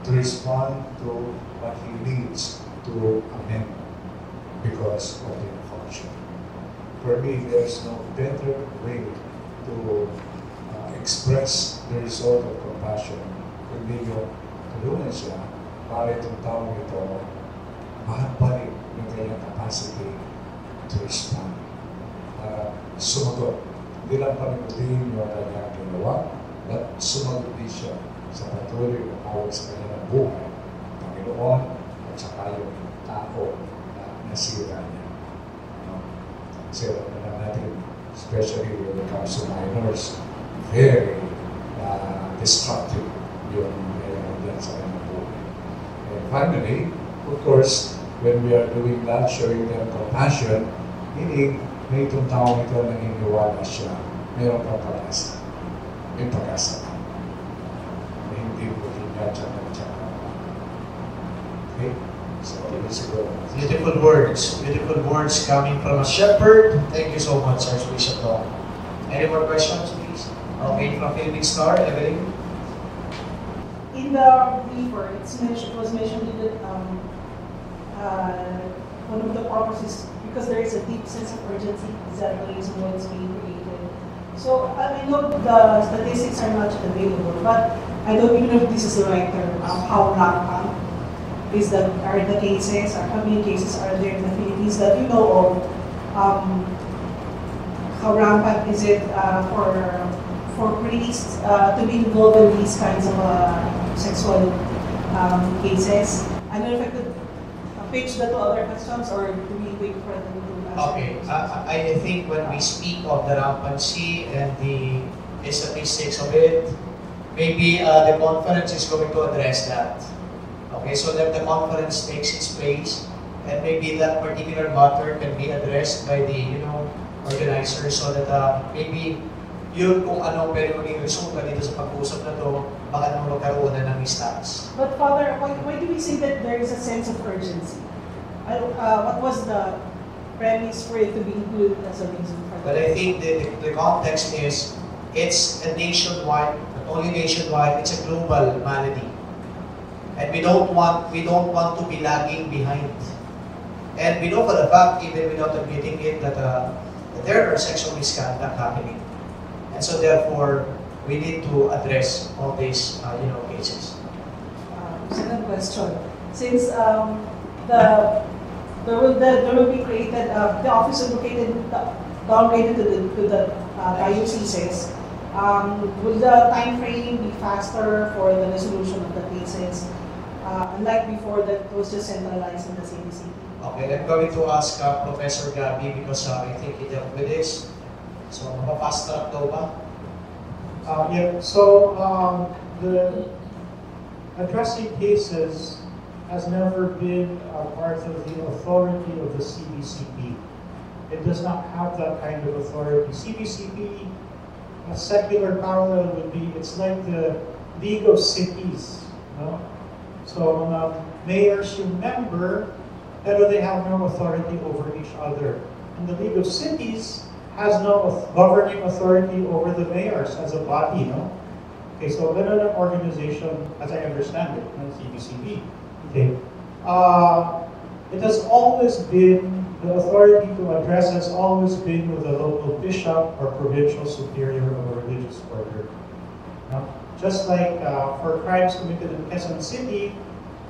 to respond to what he needs to amend because of the function. For me, there's no better way to express the result of compassion kundi yung tulungan siya para itong taong ito makabalik yung kanyang capacity to respond. Sumagot. Hindi lang panimutin yung kanyang ginawa, but sumagot din siya sa patuloy na tawag sa kanyang buhay, Panginoon, at saka yung tao na nasira niya. Kasi alam na natin, especially when it comes to minors, very destructive yung yan sa kanyang buhay. And finally, of course, when we are doing that, showing them compassion, meaning may itong taong ito naniniwala siya, mayroon kang pag-asa. May pag-asa ka. Na hindi mo hinadyan ng tiyan. Okay? So, siguro. Beautiful words coming from a shepherd. Thank you so much, Archbishop Dong. Any more questions, please? Okay, from Philippine Star, Evelyn. In the paper, it was mentioned that one of the purposes, because there is a deep sense of urgency, is that the reason why it's being created. So I know the statistics are not available, but I don't even know if this is the right term. How rampant are the cases, or how many cases are there in the Philippines that you know of? How rampant is it for priests to be involved in these kinds of sexual cases? I don't know if I could pitch the two other questions, or do we wait for them to answer? Okay, I think when we speak of the rampancy and the statistics of it, maybe the conference is going to address that. Okay, so that the conference takes its place, and maybe that particular matter can be addressed by the organizers, so that maybe yun kung ano pwede maging resulta dito sa pag-uusap na to, baka naman magkaroon na ng stats. But Father, why do we say that there is a sense of urgency? What was the premise for it to be included as a reason for that? But I think the context is, it's a nationwide, not only nationwide, it's a global malady. And we don't want to be lagging behind. And we know for the fact, even without admitting it, that there are sexual misconduct happening. And so therefore, we need to address all these cases. Second question. Since there will be created, the office is located downgraded to the dioceses, will the time frame be faster for the resolution of the cases? Unlike before, that was just centralized in the CBCP. Okay, I'm going to ask Professor Gabby, because I think he dealt with this. So, mapapast track daw ba? Yeah, so the addressing cases has never been a part of the authority of the CBCP. It does not have that kind of authority. CBCP, a secular parallel would be, it's like the League of Cities. No? So mayors you member, pero they have no authority over each other. And the League of Cities has no governing authority over the mayors as a body, no? Okay, so when an organization, as I understand it, CBCP, okay, it has always been, the authority to address has always been with the local bishop or provincial superior of a religious order. No? Just like for crimes committed in Quezon City,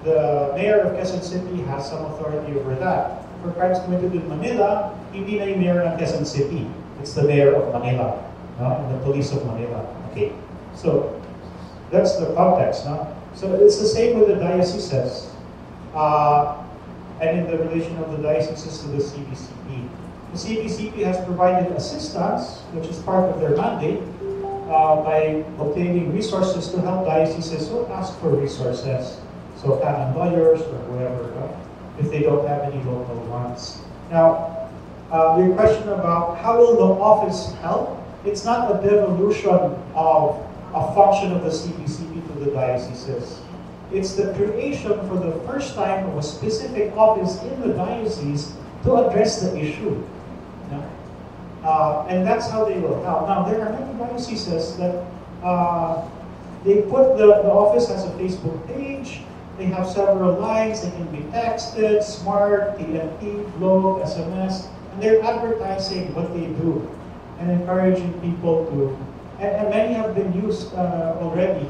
the mayor of Quezon City has some authority over that. For crimes committed in Manila, hindi na yung mayor ng Quezon City. It's the mayor of Manila, no? And the police of Manila. Okay, so that's the context. No? So it's the same with the dioceses, and in the relation of the dioceses to the CBCP. The CBCP has provided assistance, which is part of their mandate, by obtaining resources to help dioceses who ask for resources. So canon lawyers or whoever, if they don't have any local ones. Now, your question about how will the office help? It's not a devolution of a function of the CBCP to the dioceses. It's the creation for the first time of a specific office in the diocese to address the issue. And that's how they will help. Now, there are many dioceses that they put the office has a Facebook page. They have several lines. They can be texted, smart, TNT, blog, SMS, and they're advertising what they do and encouraging people to. And many have been used already.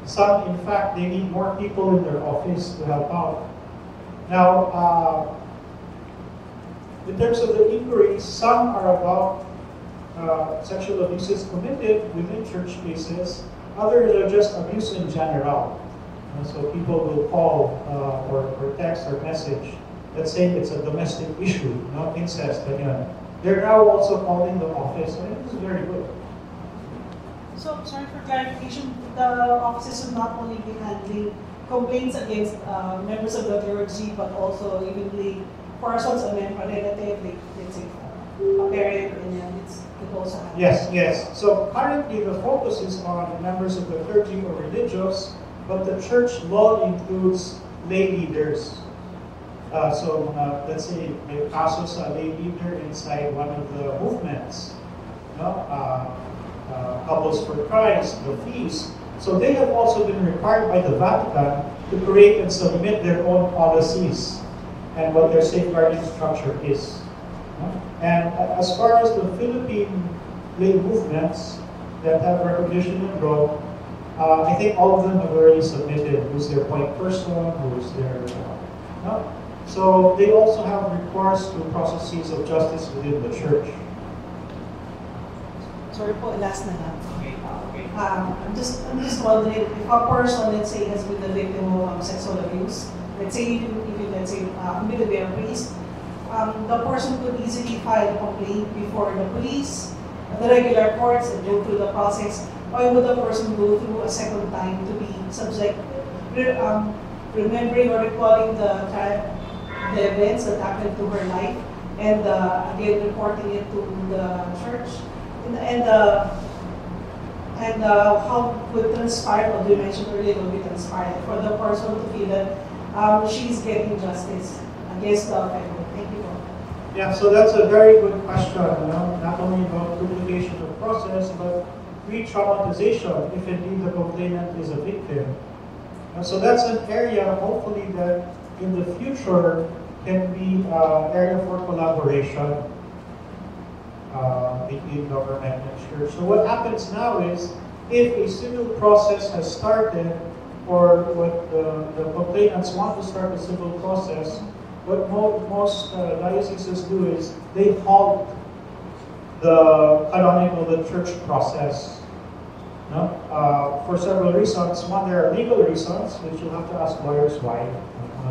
Some, in fact, they need more people in their office to help out. Now, in terms of the inquiries, some are about sexual abuses committed within church cases. Others are just abuse in general. So people will call or text or message. Let's say it's a domestic issue, not incest. They're now also calling the office, and it is very good. So, sorry for clarification, the offices will not only be handling complaints against members of the clergy, but also evenly persons, a relative, like, let's say, a parent, and it also happens. Yes. So currently the focus is on members of the clergy or religious, but the church law includes lay leaders. Let's say may kasos a lay leader inside one of the movements, Couples for Christ, the feast. So they have also been required by the Vatican to create and submit their own policies and what their safeguarding structure is. And as far as the Philippine lay movements that have recognition in Rome, I think all of them have already submitted who's their point person, who's their... So they also have recourse to processes of justice within the church. Sorry po, last na lang. I'm just wondering, if a person, let's say, has been the victim of sexual abuse, let's say even let's say committed by a priest, the person could easily file a complaint before the police, the regular courts, and go through the process. Why would the person go through a second time to be subject, remembering or recalling the events that happened to her life, and again reporting it to the church, and how would transpire, what you mentioned earlier, will be transpired for the person to feel that she's getting justice against the offender. Thank you. Yeah, so that's a very good question. Not only about duplication of process, but re-traumatization if indeed the complainant is a victim. So that's an area, hopefully, that in the future can be an area for collaboration between government and church. So what happens now is, if a civil process has started, or what the complainants want to start a civil process, what most dioceses do is they halt the canonical, the church process. No? For several reasons. One, there are legal reasons, which you'll have to ask lawyers why,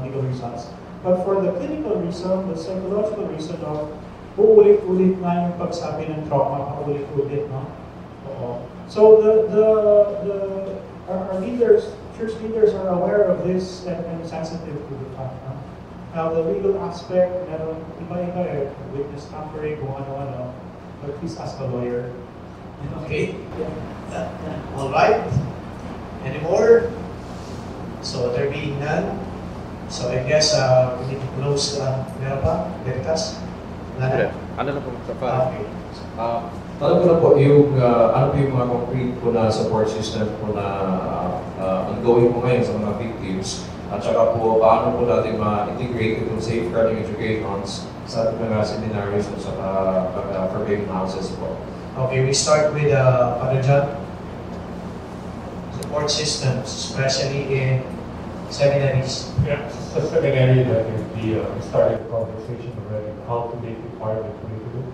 legal reasons. But for the clinical reason, the psychological reason of uulit-ulit na yung pagsabi ng trauma, paulit-ulit, no? So our leaders, church leaders are aware of this and sensitive to the fact. No? Now, the legal aspect, iba-iba eh, witness tampering, kung ano-ano, but please ask a lawyer. Okay. All right. Any more? So there being none, so I guess we need to close. Meron pa? Veritas? Ano na po? Okay. Tanong ko na po yung ano po yung mga concrete po na support system po na ongoing po ngayon sa mga victims, at saka po paano po natin ma-integrate itong safeguarding educations sa ating mga seminarios at saka forbidden houses po. Okay, we start with Father John. Support systems, especially in seminaries. Yeah, it's a seminary that we started the conversation already, how to make it part of the curriculum.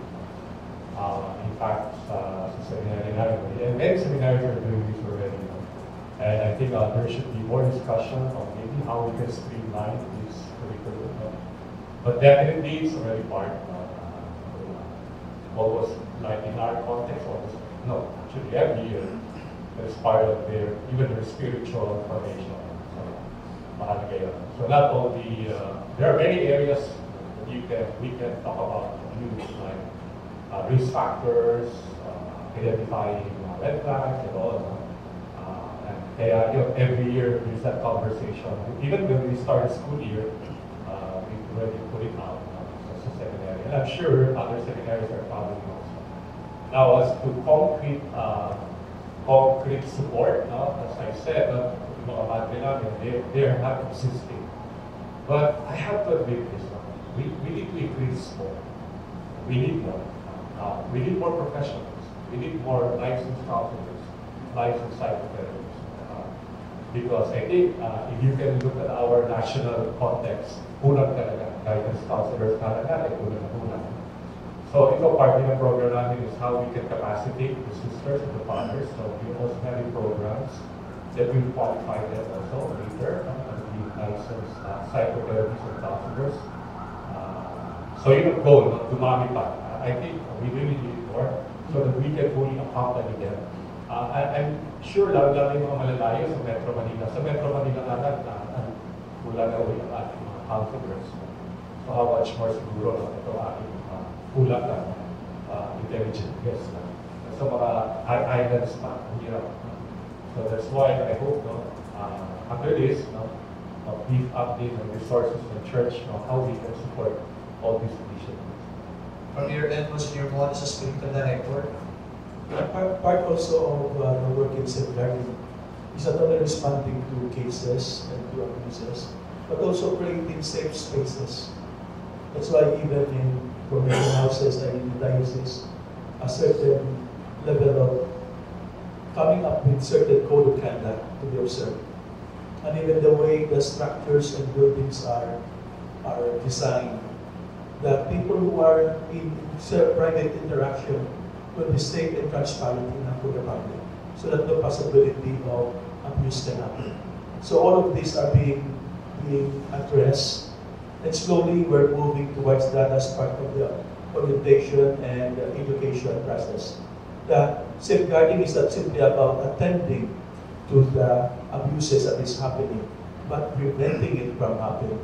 In fact, sa seminary namin, and many seminaries are doing this already. And I think there should be more discussion on maybe how we can streamline this curriculum. But definitely it's already part of almost like in our context, almost, no, actually every year, it's part of their, even their spiritual formation. So not only, there are many areas that we can talk about, like risk factors, identifying red flags and all that. And every year there's that conversation. Even when we start a school year, we already put it out as a seminary. And I'm sure other seminaries are following also. Now, as to concrete support, as I said, they're not existing. But I have to admit this, we need to increase more. We need more. We need more professionals. We need more licensed counselors, licensed psychotherapists. Because I think if you can look at our national context, kulang talaga. Guidance counselors talaga, kulang. So part of the program natin is how we can capacitate the sisters and the fathers. So we also have programs that will qualify them also later as the licensed psychotherapists and counselors. So yung goal, dumami pa. I think we really need more so that we can fully accompany them. I'm sure lalo yung mga malalayo sa Metro Manila. Sa Metro Manila nga wala na ulit ang ating mga counselors. So how much more siguro ito ating kulang na intelligent guests na. Sa mga islands pa, hirap. So that's why I hope after this, beef up the resources of the church, how we can support all these initiatives. From your end, Monsignor Mon, as a spiritual director, part also of the work in safeguarding is not only responding to cases and to abuses, but also creating safe spaces. That's why even in provincial houses and in the diocese, a certain level of coming up with certain code of conduct to be observed. And even the way the structures and buildings are designed, the people who are in private interaction will be safe and transparent enough to the public, so that no possibility of abuse can happen. So all of these are being being addressed. And slowly we're moving towards that as part of the orientation and education process. The safeguarding is not simply about attending to the abuses that is happening, but preventing it from happening.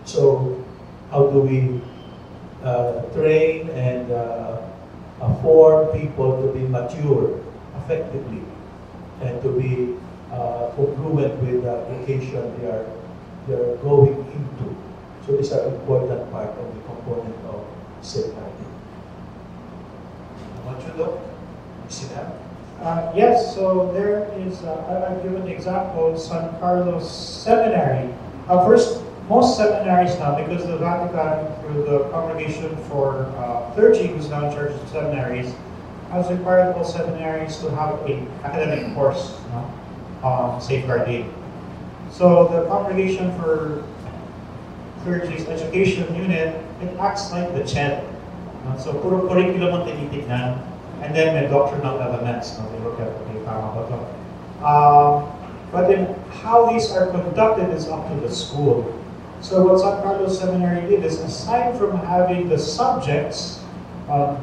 So how do we train and form people to be mature effectively and to be congruent with the vocation they're going into? So these are important part of the component of safeguarding. What you look? You see that? Yes, so there is, I've given the example, San Carlos Seminary. First, most seminaries now, because the Vatican, through the Congregation for Clergy, who's now in charge of seminaries, has required all seminaries to have an academic course on safeguarding. So the Congregation for Clergy's education unit, it acts like the CHED. So puro curriculum ang tinitignan, and then may doctrinal elements. They look at the tama ba to. But then how these are conducted is up to the school. So what San Carlos Seminary did is, aside from having the subjects on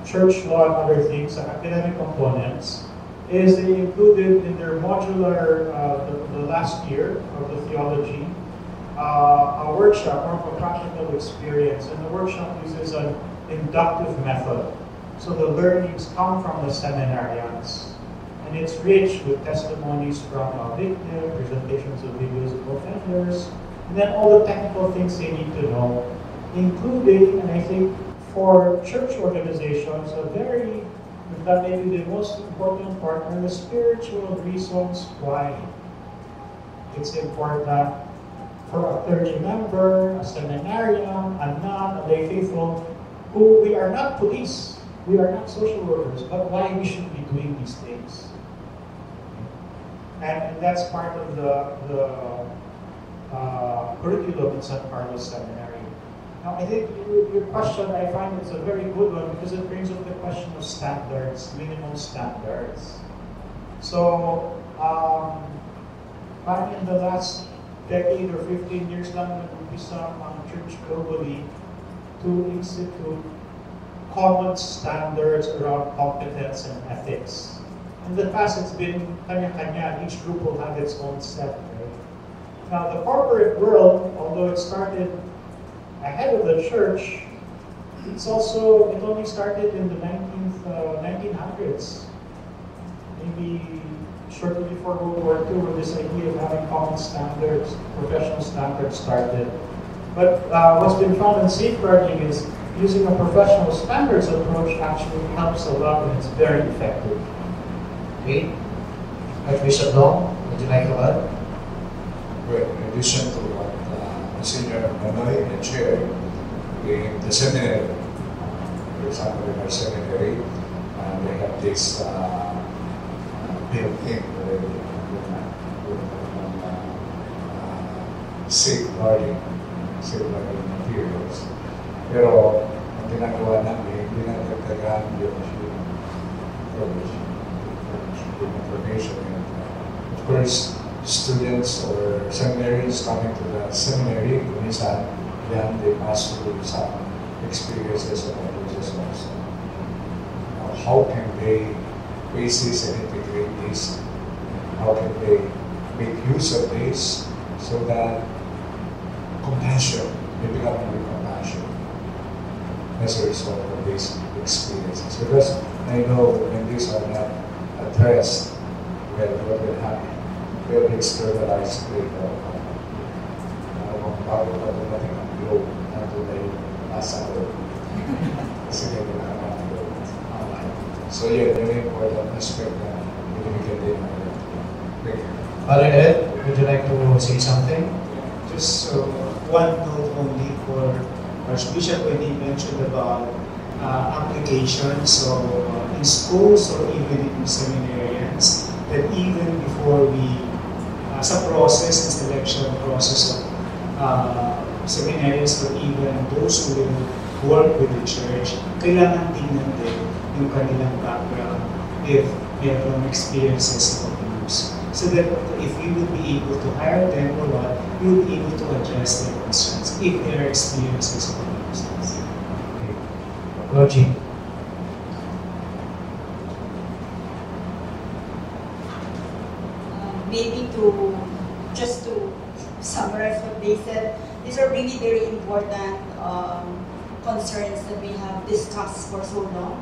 church law and other things, academic components, is they included in their modular, the last year of the theology, a workshop or a practical experience. And the workshop uses an inductive method. So the learnings come from the seminarians. And it's rich with testimonies from victims, presentations of videos of offenders, and then all the technical things they need to know, including, and I think for church organizations, that may be the most important part, are the spiritual reasons why it's important for a clergy member, a seminarian, a nun, a lay faithful, who we are not police, we are not social workers, but why we should be doing these things. And that's part of the curriculum in San Carlos Seminary. Now, I think your question, I find it's a very good one because it brings up the question of standards, minimum standards. So, in the last decade or 15 years lang nag-umpisa ang church globally to institute common standards around competence and ethics. In the past, it's been kanya-kanya. Each group will have its own set. Right? Now, the corporate world, although it started ahead of the church, it only started in the 1900s. Maybe shortly before World War II, where this idea of having common standards, professional standards started. But what's been found in safeguarding is using a professional standards approach actually helps a lot, and it's very effective. Okay. Archbishop Dong, would you like to add? Well, in addition to what Monsignor Manoy and Chair, in the seminary, for example, in our seminary, they have this built-in safeguarding materials. Pero ang ginagawa namin, dinadagdagan yung information. And, of course, students or seminarians coming to the seminary, minsan, they pass through some experiences and abuses also. Now, how can they face this and integrate this? How can they make use of this so that compassion, they become more compassion as a result of these experiences? Because I know when these are not addressed, well, what will happen? They'll externalize later. Kung bago pa doon natin ang globe, nandun yung nasa globe. Kasi hindi na naman ang globe. So yeah, very important aspect na binibigyan din natin. Thank you. Father Ed, would you like to say something? Just one note only for Archbishop when he mentioned about applications. So in schools or even in seminarians, that even before we, sa process and selection process of seminarians or even those who will work with the church, kailangan tingnan din yung kanilang background if mayroong experiences of abuse. so that if we would be able to hire them or what, we would be able to address their concerns if they are experiencing some homelessness. Rogie. Maybe just to summarize what they said, these are really very important concerns that we have discussed for so long.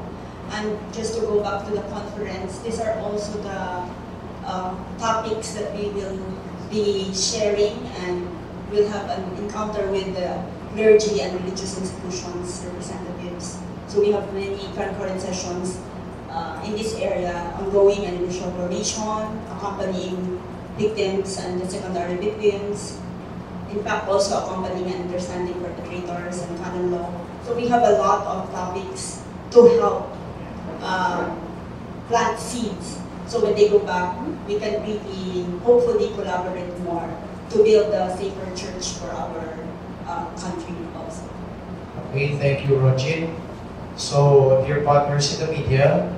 And just to go back to the conference, these are also the topics that we will be sharing, and we'll have an encounter with the clergy and religious institutions representatives. So we have many concurrent sessions in this area, ongoing and initial coordination, accompanying victims and the secondary victims, in fact also accompanying and understanding perpetrators and canon law. So we have a lot of topics to help plant seeds. So when they go back, we can really hopefully collaborate more to build a safer church for our country also. Okay, thank you, Rogie. So, dear partners in the media,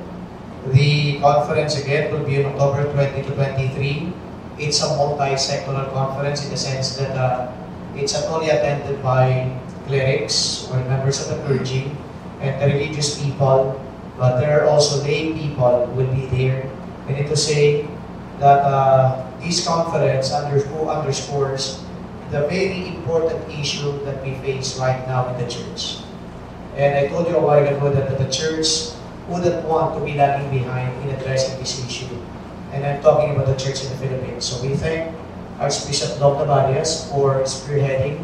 the conference again will be on October 20 to 23. It's a multi-secular conference in the sense that it's not only attended by clerics or members of the clergy and the religious people, but there are also lay people who will be there. I need to say that this conference underscores the very important issue that we face right now in the church. And I told you a while ago that the church wouldn't want to be lagging behind in addressing this issue. And I'm talking about the church in the Philippines. So we thank Archbishop Dr. Varias for spearheading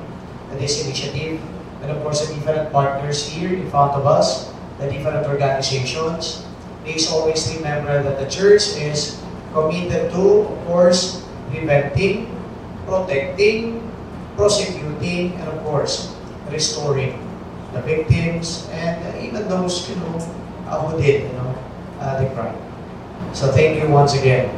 this initiative. And of course, the different partners here in front of us, the different organizations. Please always remember that the church is committed to, of course, preventing, protecting, prosecuting, and of course, restoring the victims and even those, who did, the crime. So thank you once again.